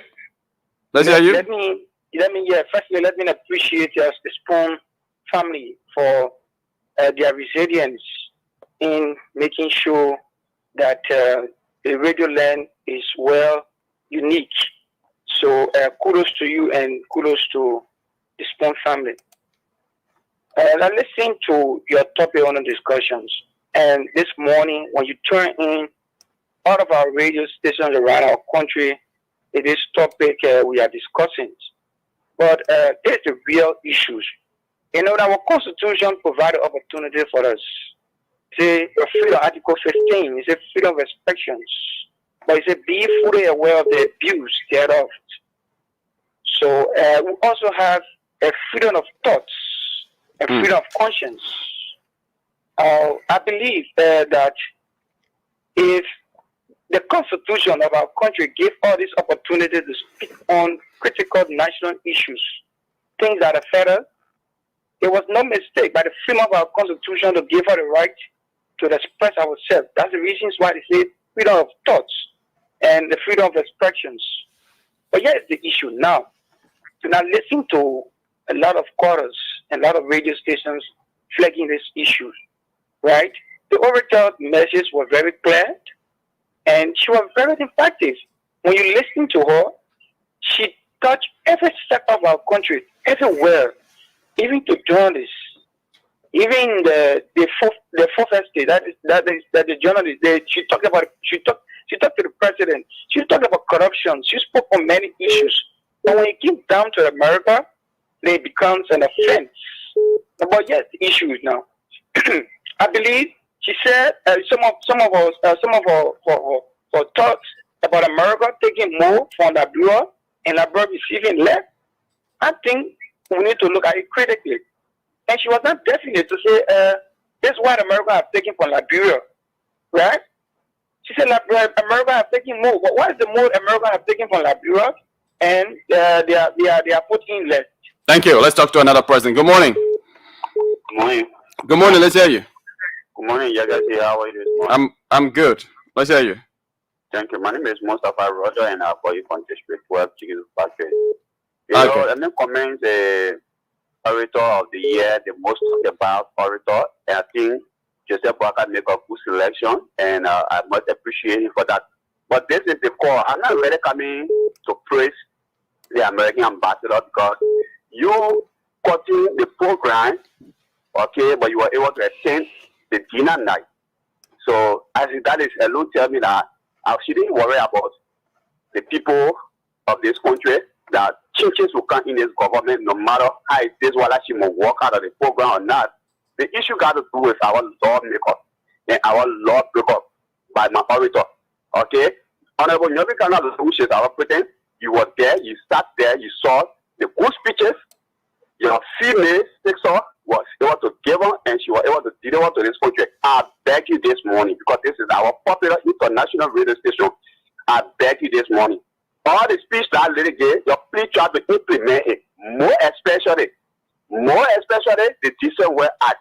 Let's hear you. Firstly, let me appreciate the Spoon family for their resilience in making sure that the radio land is well unique. So kudos to you and kudos to the Spoon family. I listened to your topic on the discussions, and this morning when you turn in all of our radio stations around our country, it is topic we are discussing. But there's the real issues. You know, our Constitution provided opportunity for us. Say, freedom, Article 15, it's a freedom of expressions. But it's a be fully aware of the abuse thereof. So we also have a freedom of thoughts, a freedom of conscience. I believe that if the Constitution of our country gave all this opportunity to speak on critical national issues, things that affect us, it was no mistake by the freedom of our Constitution to give us the right to express ourselves. That's the reasons why they say freedom of thoughts and the freedom of expressions. But here's the issue now. To now listen to a lot of quarters and a lot of radio stations flagging this issue, right? The orator message was very clear and she was very effective. When you listen to her, she touched every sector of our country, everywhere, even to journalists, even the fourth estate, that the journalists. She talked to the president. She talked about corruption. She spoke on many issues. But when it came down to America, it becomes an offense. But yes, the issue is now. I believe she said some of our thoughts about America taking more from Liberia and Liberia receiving less. I think we need to look at it critically. And she was not definite to say this is what America have taken from Liberia, right? She said America have taken more, but what is the more America have taken from Liberia and they are put in less? Thank you. Let's talk to another person. Good morning. Good morning. Good morning. Let's hear you. Good morning, Yagasi. How are you this morning? I'm good. Let's hear you. Thank you. My name is Mustafa Roger, and I call you from District 12, Chicken Factory. Let me comment the orator of the year, the most talked about orator. And I think Joseph Walker make a good selection, and I must appreciate him for that. But this is the core. I'm not really coming to praise the American ambassador because you cutting the program, okay, but you were able to attend the dinner night. So I think that is alone tell me that I shouldn't worry about the people of this country, that changes will come in this government no matter how it is whether she will work out of the program or not. The issue got to do with our lawmaker and our law breaker by my orator. Okay? Honorable Nyobi Kana, which is our president, you were there, you sat there, you saw the good speeches. Your female fixer was able to give her and she was able to deliver to this country. I beg you this morning, because this is our popular international radio station. I beg you this morning. All the speech that lady gave, you please try to implement it. More especially the decent way act.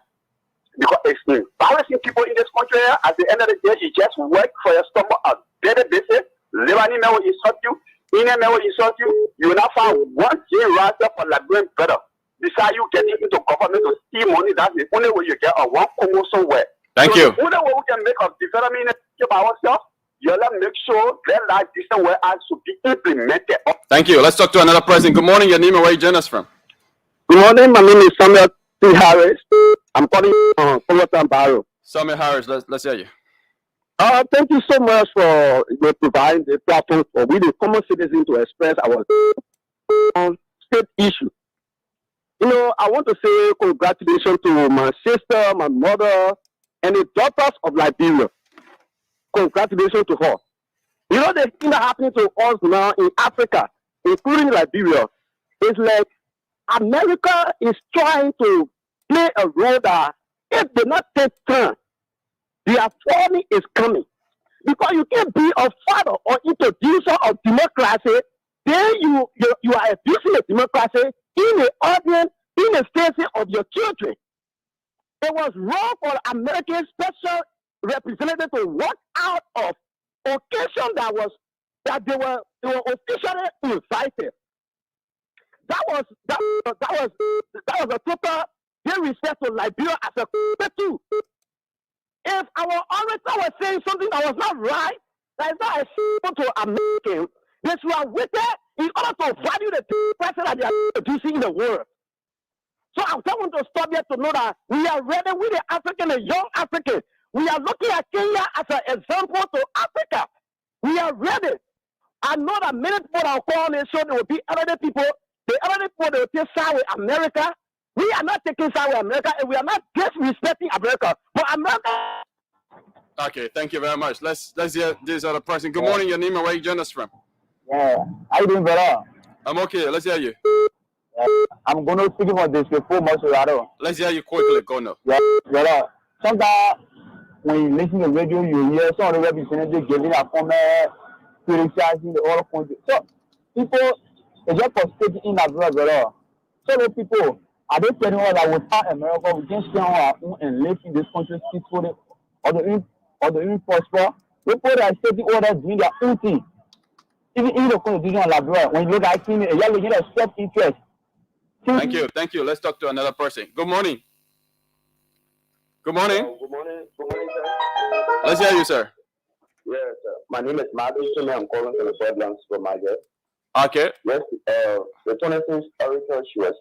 Because it's embarrassing people in this country. At the end of the day, you just work for your stomach on a daily basis. Lebanon will insult you. Indian will insult you. You will not find one thing right there for Liberian better. Besides you getting into government to steal money, that's the only way you get a one Congo somewhere. Thank you. The only way we can make a development by ourselves, you have to make sure that decent way has to be implemented. Thank you. Let's talk to another person. Good morning, your name and where you join us from. Good morning, my name is Samuel T. Harris. I'm calling from Fullerton Barrow. Samuel Harris, let's hear you. Thank you so much for providing the platform for we, the common citizens, to express our state issue. You know, I want to say congratulations to my sister, my mother, and the daughters of Liberia. Congratulations to her. You know, the thing that happening to us now in Africa, including Liberia, is like America is trying to play a role that if they not take turn, their forming is coming. Because you can't be a father or introducer of democracy, then you are abusing the democracy in the audience, in the station of your children. It was wrong for American special representative to walk out of occasion that they were officially invited. That was a total disrespect to Liberia as a country too. If our orator was saying something that was not right, that is not acceptable to Americans, they should have waited in order to value the person that they are producing in the world. So I just want to stop here to know that we are ready, we the African, the young African. We are looking at Kenya as an example to Africa. We are ready. I know that many people that are calling this show, there will be elderly people. They already put the take side with America. We are not taking side with America, and we are not disrespecting America. But America. Okay, thank you very much. Let's hear this other person. Good morning, your name and where you join us from? Yeah, how you doing, brother? I'm okay. Let's hear you. I'm going to speak for this before much. Let's hear you quickly. Go now. Yeah, brother. Sometimes when you listen to radio, you hear some of the representatives giving a comment, criticizing the other country. So people, they just frustrated in that brother. So the people, are they telling us that without America, we can stay on our own and live in this country peacefully, or the even prosper? People that are taking orders doing their own thing. Even the constitution of Labrador, when you look at it, you're looking at self-interest. Thank you. Let's talk to another person. Good morning. Good morning. Good morning, sir. Let's hear you, sir. Yes, sir. My name is Martin. I'm calling from the Fairlands from my guest. Okay. Yes, the 26th orator, she was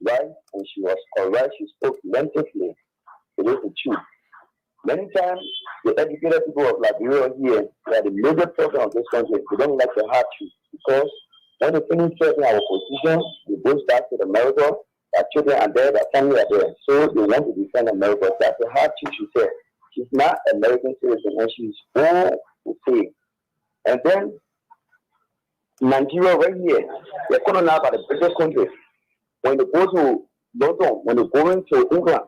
right and she was correct. She spoke plentifully. It is the truth. Many times, the educated people of Liberia here, they are the major problem of this country. They don't like the hard truth because when they finish serving our position, they go back to America. Their children are there, their family are there. So they want to defend America. That's the hard truth she said. She's not American citizen and she's born to say. And then Nigeria right here, they're colonized by the British country. When they go to London, when they go into England,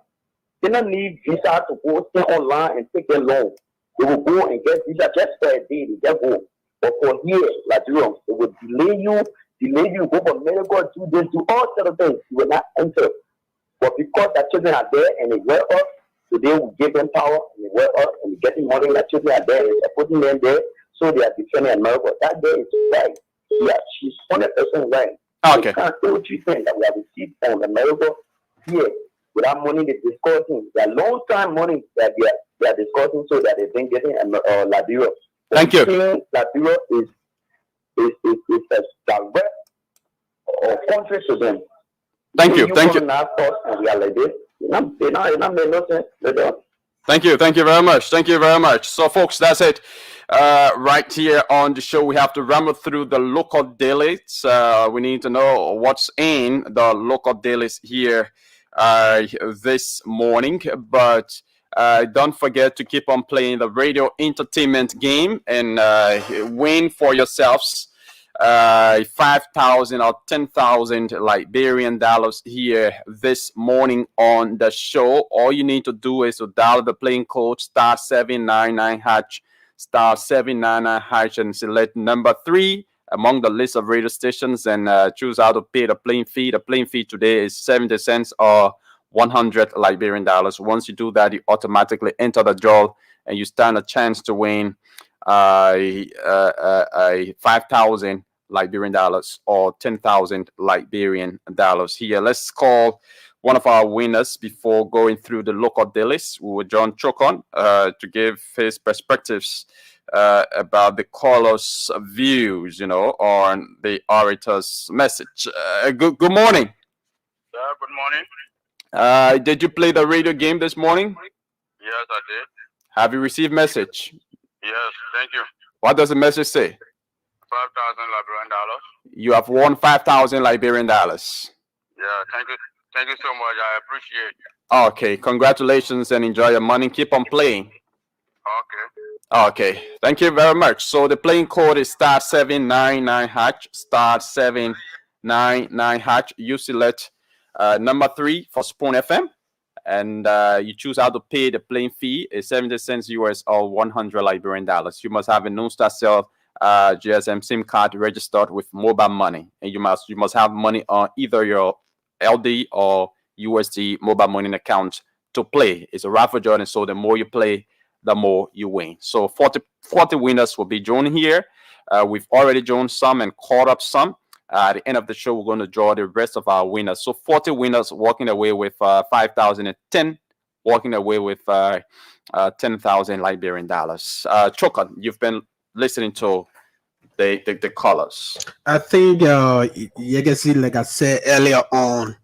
they don't need visa to go stay online and take their loan. They will go and get visa just for a day, they just go. But for here, Nigeria, they will delay you, go for medical, do this, do all sort of things. You will not enter. But because the children are there and they wear up, today we give them power and they wear up and they're getting money. The children are there and they're putting them there, so they are defending America. That day is right. Yeah, she's 100% right. Okay. We can't say what you think that we have received from America here. Without money, they're discussing. Their long-time money that they are discussing so that they've been getting Liberia. Thank you. Liberia is a direct country to them. Thank you. And we are like this. They not make no sense. Thank you very much. So folks, that's it right here on the show. We have to ramble through the local dailies. We need to know what's in the local dailies here this morning, but don't forget to keep on playing the radio entertainment game and win for yourselves 5,000 or 10,000 Liberian dollars here this morning on the show. All you need to do is to dial the playing code *799# *799# and select number 3 among the list of radio stations and choose how to pay the playing fee. The playing fee today is 70 cents or 100 Liberian dollars. Once you do that, you automatically enter the draw and you stand a chance to win 5,000 Liberian dollars or 10,000 Liberian dollars. Here, let's call one of our winners before going through the local dailies. We will John Chokon to give his perspectives about the caller's views, on the orator's message. Good morning. Good morning. Did you play the radio game this morning? Yes, I did. Have you received message? Yes, thank you. What does the message say? 5,000 Liberian dollars. You have won 5,000 Liberian dollars. Yeah, thank you. Thank you so much. I appreciate it. Okay, congratulations and enjoy your money. Keep on playing. Okay, thank you very much. So the playing code is *799# *799#. You select number 3 for Spoon FM. And you choose how to pay the playing fee is 70 cents US or 100 Liberian dollars. You must have a non-star cell GSM SIM card registered with mobile money, and you must have money on either your LD or USD mobile money account to play. It's a raffle draw, and so the more you play, the more you win. So 40 winners will be joined here. We've already joined some and caught up some. At the end of the show, we're going to draw the rest of our winners. So 40 winners walking away with 5,000 and 10 walking away with 10,000 Liberian dollars. Chokan, you've been listening to the callers. I think you can see, like I said earlier on,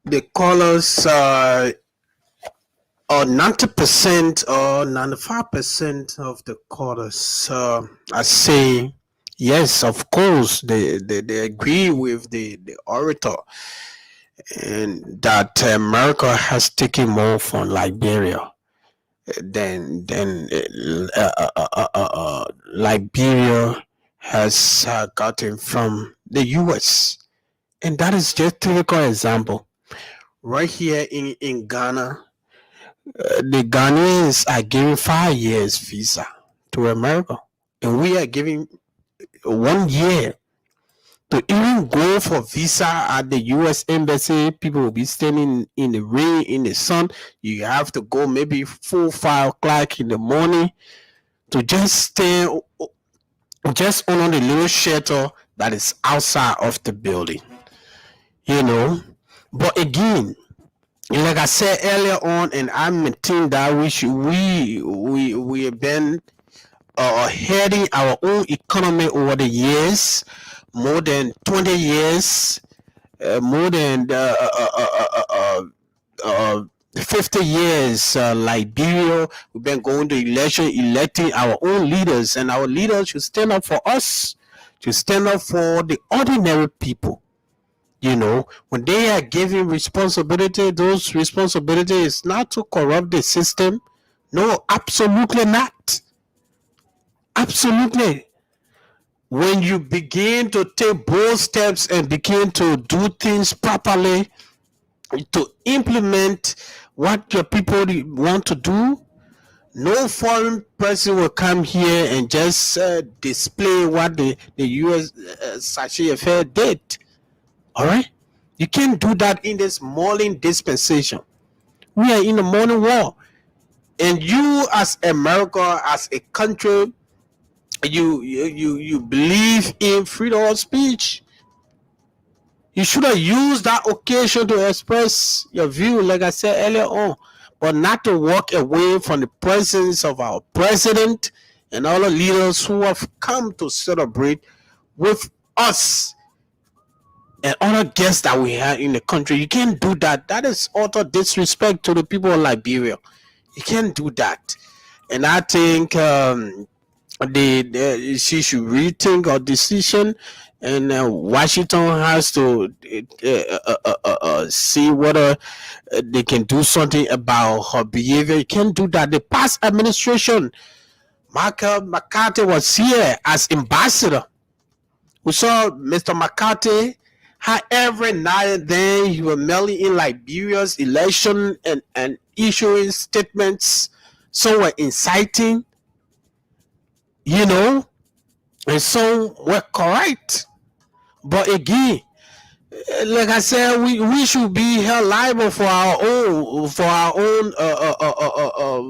the callers are 90% or 95% of the callers are saying Yes, of course, they agree with the orator, and that America has taken more from Liberia than Liberia has gotten from the U.S. And that is just typical example. Right here in Ghana, the Ghanaians are giving 5 years visa to America, and we are giving 1 year. To even go for visa at the U.S. embassy, people will be standing in the rain, in the sun. You have to go maybe 4, 5 o'clock in the morning to just stay just on the little shelter that is outside of the building. You know, but again, like I said earlier on, and I maintain that we have been heading our own economy over the years, more than 20 years, more than 50 years. Liberia, we've been going to election, electing our own leaders, and our leaders should stand up for us, to stand up for the ordinary people. You know, when they are given responsibility, those responsibility is not to corrupt the system. No, absolutely not. Absolutely. When you begin to take bold steps and begin to do things properly, to implement what your people want to do, no foreign person will come here and just display what the U.S. Sachet Affair did. All right? You can't do that in this morning dispensation. We are in a morning war. And you, as America, as a country, you believe in freedom of speech. You should have used that occasion to express your view, like I said earlier on, but not to walk away from the presence of our president and all the leaders who have come to celebrate with us and other guests that we have in the country. You can't do that. That is utter disrespect to the people of Liberia. You can't do that. And I think she should rethink her decision, and Washington has to see whether they can do something about her behavior. You can't do that. The past administration, Michael McCarthy was here as ambassador. We saw Mr. McCarthy. How every now and then he was mailing in Liberia's election and issuing statements, some were inciting, you know, and some were correct. But again, like I said, we should be held liable for our own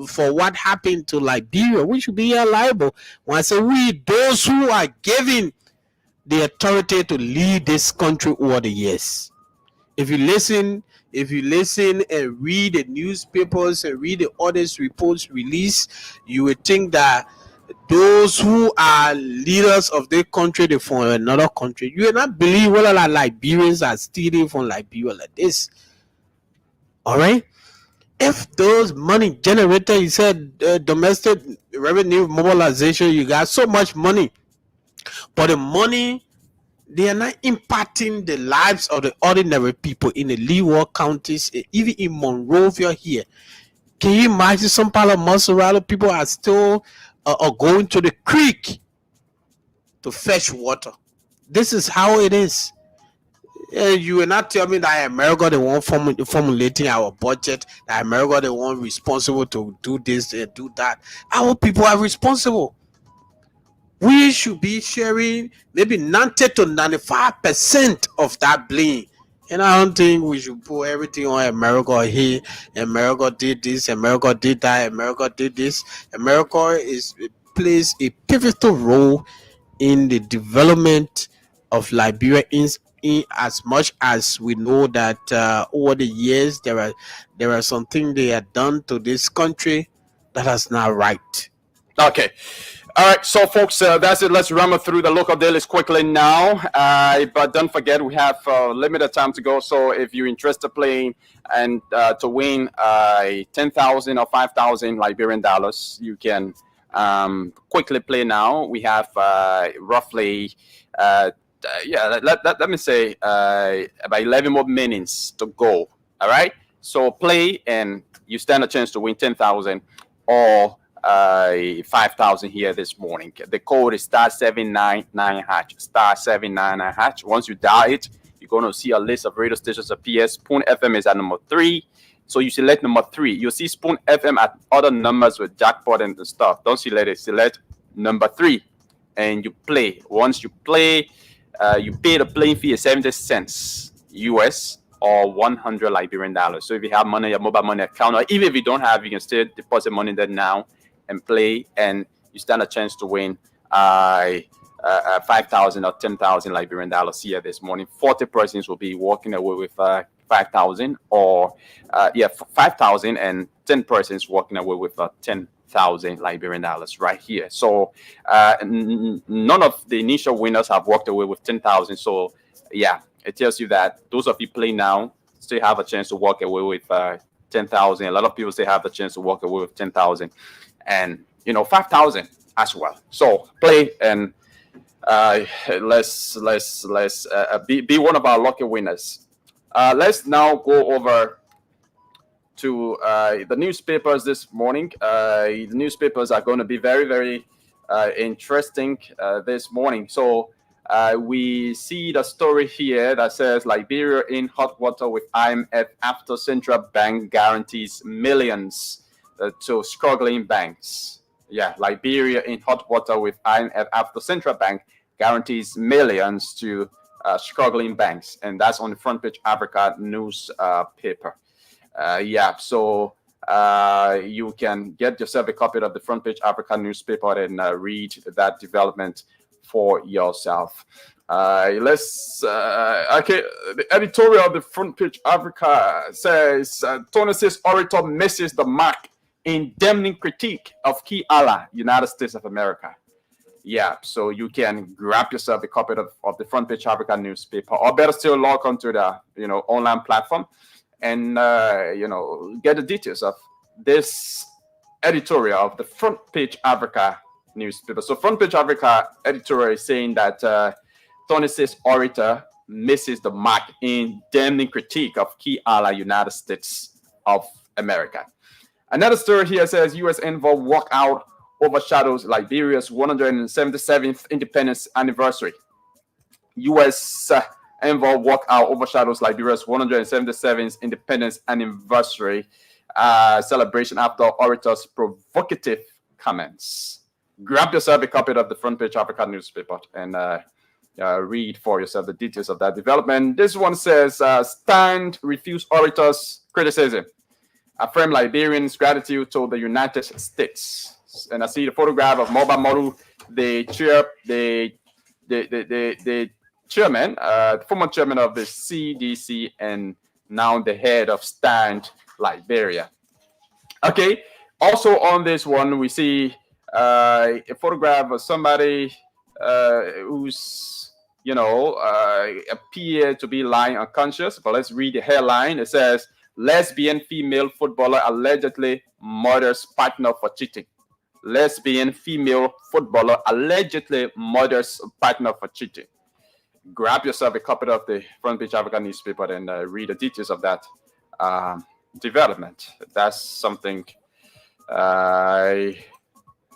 for what happened to Liberia. We should be held liable. When I say we, those who are given the authority to lead this country over the years. If you listen and read the newspapers and read the others reports released, you would think that those who are leaders of the country, they from another country. You will not believe whether like Liberians are stealing from Liberia like this. All right. If those money generated, you said domestic revenue mobilization, you got so much money, but the money, they are not impacting the lives of the ordinary people in the Leeward counties, even in Monrovia here. Can you imagine some part of Monserrate people are still going to the creek to fetch water? This is how it is. You will not tell me that America, they won't formulating our budget, that America, they won't responsible to do this and do that. Our people are responsible. We should be sharing maybe 90 to 95% of that blame. And I don't think we should put everything on America here. America did this, America did that, America did this. America plays a pivotal role in the development of Liberia in as much as we know that over the years there are some things they have done to this country that is not right. Okay. All right, so folks, that's it. Let's run through the local dailies quickly now. But don't forget, we have limited time to go. So if you're interested playing and to win 10,000 or 5,000 Liberian dollars, you can quickly play now. We have roughly, let me say about 11 more minutes to go. All right. So play and you stand a chance to win 10,000 or 5,000 here this morning. The code is *799#. *799#. Once you dial it, you're going to see a list of radio stations appear. Spoon FM is at number 3. So you select number 3. You'll see Spoon FM at other numbers with jackpot and stuff. Don't select it. Select number 3 and you play. Once you play, you pay the playing fee of 70 cents US or 100 Liberian dollars. So if you have money, your mobile money account, or even if you don't have, you can still deposit money there now and play, and you stand a chance to win 5,000 or 10,000 Liberian dollars here this morning. 40 persons will be walking away with 5,000 or 5,000, and 10 persons walking away with 10,000 Liberian dollars right here. So none of the initial winners have walked away with 10,000. So yeah, it tells you that those of you playing now still have a chance to walk away with 10,000. A lot of people still have the chance to walk away with 10,000, and 5,000 as well. So play and let's be one of our lucky winners. Let's now go over to the newspapers this morning. The newspapers are going to be very, very interesting this morning. So we see the story here that says Liberia in hot water with IMF after central bank guarantees millions to struggling banks. Yeah, Liberia in hot water with IMF after central bank guarantees millions to struggling banks, and that's on the Front Page Africa newspaper. So you can get yourself a copy of the Front Page Africa newspaper and read that development for yourself. The editorial of the Front Page Africa says Tony says orator misses the mark in damning critique of key ally, United States of America. Yeah, so you can grab yourself a copy of the Front Page Africa newspaper, or better still, log onto the online platform and get the details of this editorial of the Front Page Africa newspaper. So Front Page Africa editorial is saying that Tony says orator misses the mark in damning critique of key ally United States of America. Another story here says U.S. envoy walkout overshadows Liberia's 177th independence anniversary. U.S. envoy walkout overshadows Liberia's 177th independence anniversary celebration after orator's provocative comments. Grab yourself a copy of the Front Page Africa newspaper and read for yourself the details of that development. This one says, stand refuse orator's criticism. Affirm Liberians' gratitude to the United States. And I see the photograph of Moba Moru, the chairman, former chairman of the CDC, and now the head of Stand Liberia. Okay. Also on this one, we see a photograph of somebody who's appeared to be lying unconscious. But let's read the headline. It says, lesbian female footballer allegedly murders partner for cheating. Lesbian female footballer allegedly murders partner for cheating. Grab yourself a copy of the Front Page Africa newspaper and read the details of that development. That's something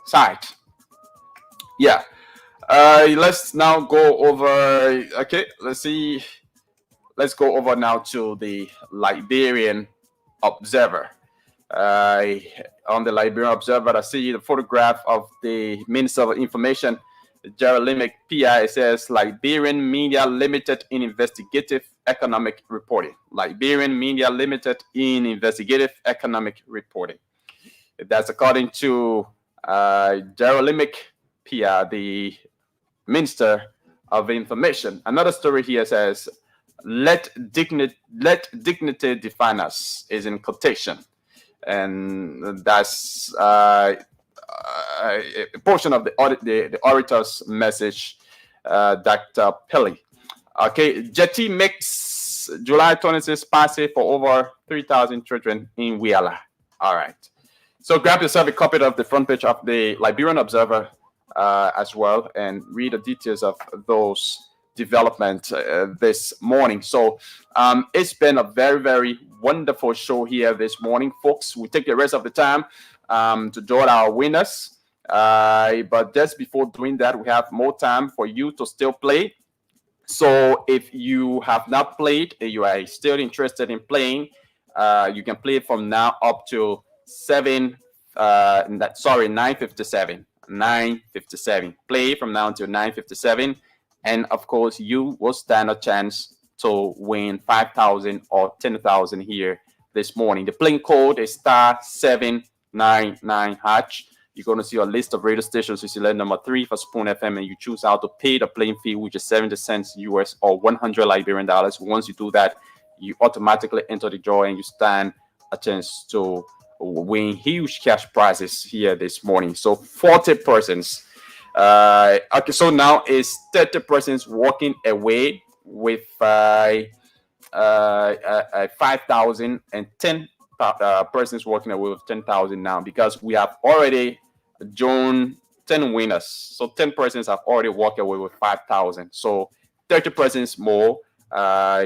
side. Yeah. Let's now go over. Okay, let's go over now to the Liberian Observer. On the Liberian Observer, I see the photograph of the Minister of Information, Jeremy PI. It says Liberian media limited in investigative economic reporting. Liberian media limited in investigative economic reporting. That's according to Jeremy PI, the Minister of Information. Another story here says, let dignity define us, is in quotation. And that's a portion of the orator's message, Dr. Pelly. Okay, Jetty makes July 26th passe for over 3,000 children in Wiala. All right. So grab yourself a copy of the front page of the Liberian Observer as well, and read the details of those developments this morning. So it's been a very, very wonderful show here this morning, folks. We take the rest of the time to draw our winners. But just before doing that, we have more time for you to still play. So if you have not played, you are still interested in playing, you can play from now up to 9:57. 9:57. Play from now until 9:57, and of course, you will stand a chance to win 5,000 or 10,000 here this morning. The playing code is *799#. You're going to see a list of radio stations. You select number 3 for Spoon FM, and you choose how to pay the playing fee, which is 70 cents US or 100 Liberian dollars. Once you do that, you automatically enter the draw, and you stand a chance to win huge cash prizes here this morning. So 40 persons. Okay, so now is 30 persons walking away with 5,000, and 10 persons walking away with 10,000 now, because we have already drawn 10 winners. So 10 persons have already walked away with 5,000. So 30 persons more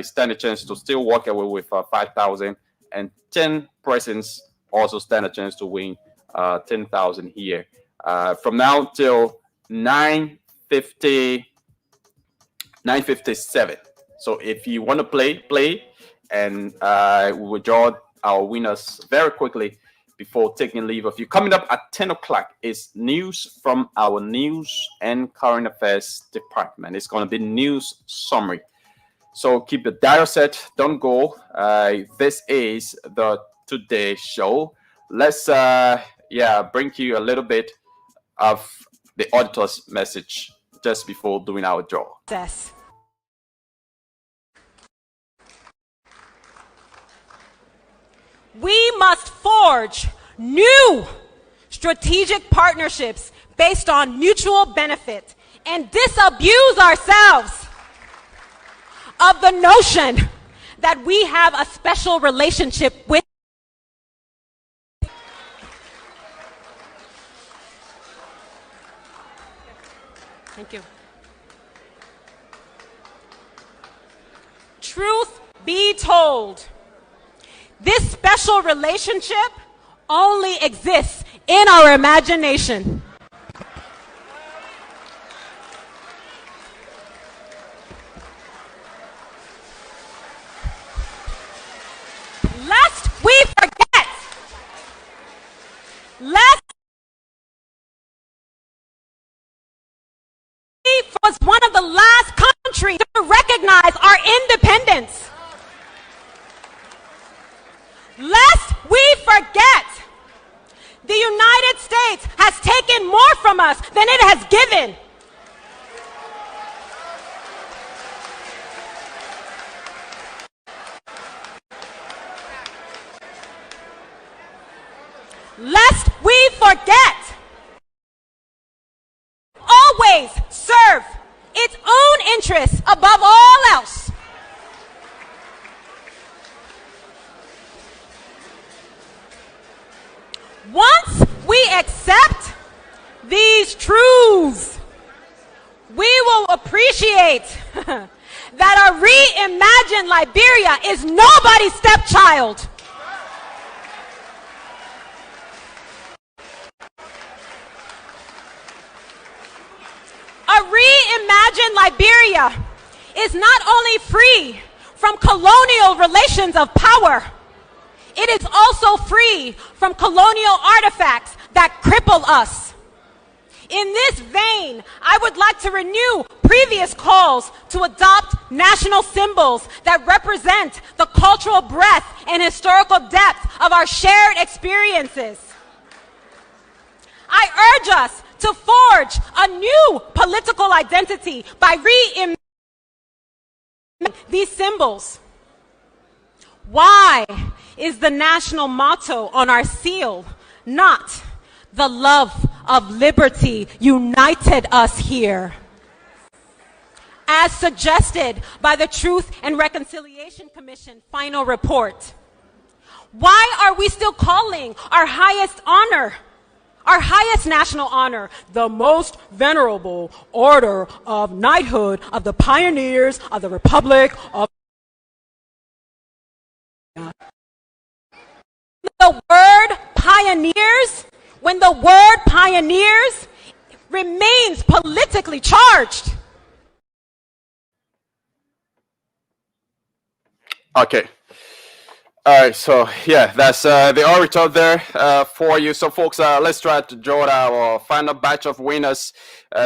stand a chance to still walk away with 5,000, and 10 persons also stand a chance to win 10,000 here. From now till 9:57. So if you want to play, and we will draw our winners very quickly before taking leave of you. Coming up at 10 o'clock is news from our news and current affairs department. It's going to be news summary. So keep the dial set. Don't go. This is the Today Show. Let's bring you a little bit of the auditor's message just before doing our draw. Yes. We must forge new strategic partnerships based on mutual benefit and disabuse ourselves of the notion that we have a special relationship with. Thank you. Truth be told, this special relationship only exists in our imagination. Lest we forget, was one of the last countries to recognize our independence. Lest we forget, the United States has taken more from us than it has given. Lest we forget, always serve its own interests above all else. Once we accept these truths, we will appreciate that a reimagined Liberia is nobody's stepchild. A reimagined Liberia is not only free from colonial relations of power, it is also free from colonial artifacts that cripple us. In this vein, I would like to renew previous calls to adopt national symbols that represent the cultural breadth and historical depth of our shared experiences. I urge us to forge a new political identity by reimagining these symbols. Why is the national motto on our seal not "The love of liberty united us here"? As suggested by the Truth and Reconciliation Commission final report. Why are we still calling our highest honor, our highest national honor, the most venerable order of knighthood of the pioneers of the Republic of the word pioneers, when the word pioneers remains politically charged? Okay. All right, so yeah, that's the orator there for you. So, folks, let's try to draw our final batch of winners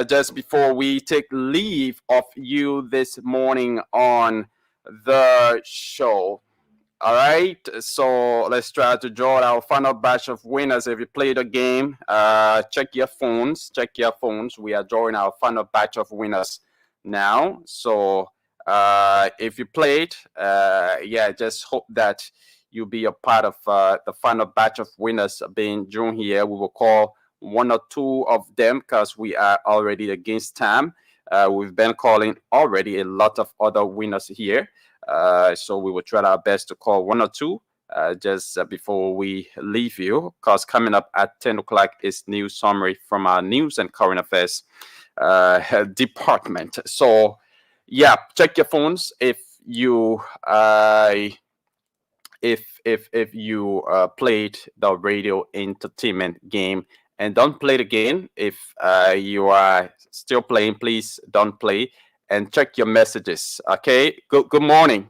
just before we take leave of you this morning on the show. All right, so let's try to draw our final batch of winners. If you played a game, check your phones. Check your phones. We are drawing our final batch of winners now. So if you played, yeah, just hope that you'll be a part of the final batch of winners being drawn here. We will call one or two of them because we are already against time. We've been calling already a lot of other winners here. So we will try our best to call one or two just before we leave you, because coming up at 10 o'clock is news summary from our news and current affairs department. So yeah, check your phones if you if you played the radio entertainment game, and don't play the game. If you are still playing, please don't play. And check your messages. Okay. Good morning.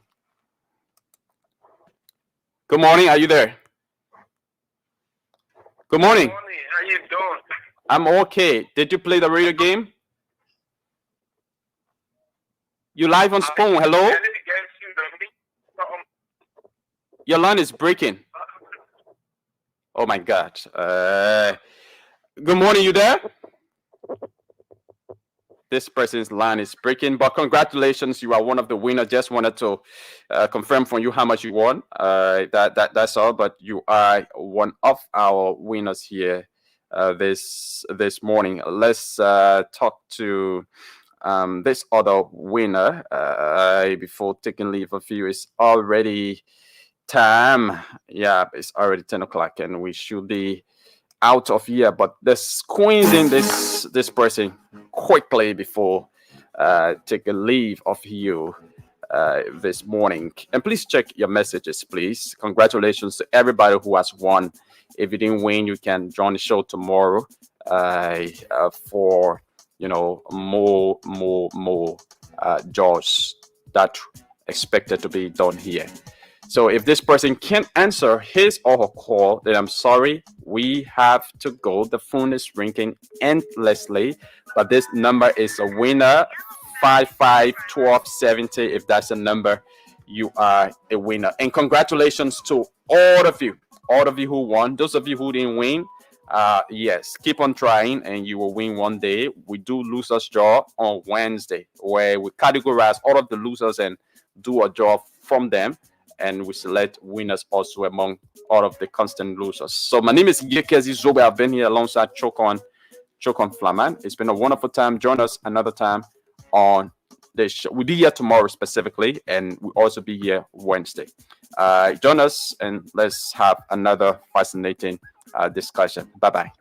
Good morning. Are you there? Good morning. Good morning. How you doing? I'm okay. Did you play the radio game? You live on Spoon. Hello? Your line is breaking. Oh my God. Good morning. You there? This person's line is breaking, but congratulations, you are one of the winners. Just wanted to confirm from you how much you won. That's all, but you are one of our winners here this morning. Let's talk to this other winner before taking leave of you. It's already time. Yeah, it's already 10 o'clock, and we should be out of here, but let's squeeze in this person quickly before taking leave of you this morning. And please check your messages, please. Congratulations to everybody who has won. If you didn't win, you can join the show tomorrow for more jobs that expected to be done here. So if this person can't answer his or her call, then I'm sorry, we have to go. The phone is ringing endlessly, but this number is a winner, 551270. If that's a number, you are a winner. And congratulations to all of you who won. Those of you who didn't win, yes, keep on trying and you will win one day. We do losers draw on Wednesday, where we categorize all of the losers and do a draw from them. And we select winners also among all of the constant losers. So my name is Gekezi Zobe. I've been here alongside Chokon Flaman. It's been a wonderful time. Join us another time on this show. We'll be here tomorrow specifically, and we'll also be here Wednesday. Join us and let's have another fascinating discussion. Bye-bye.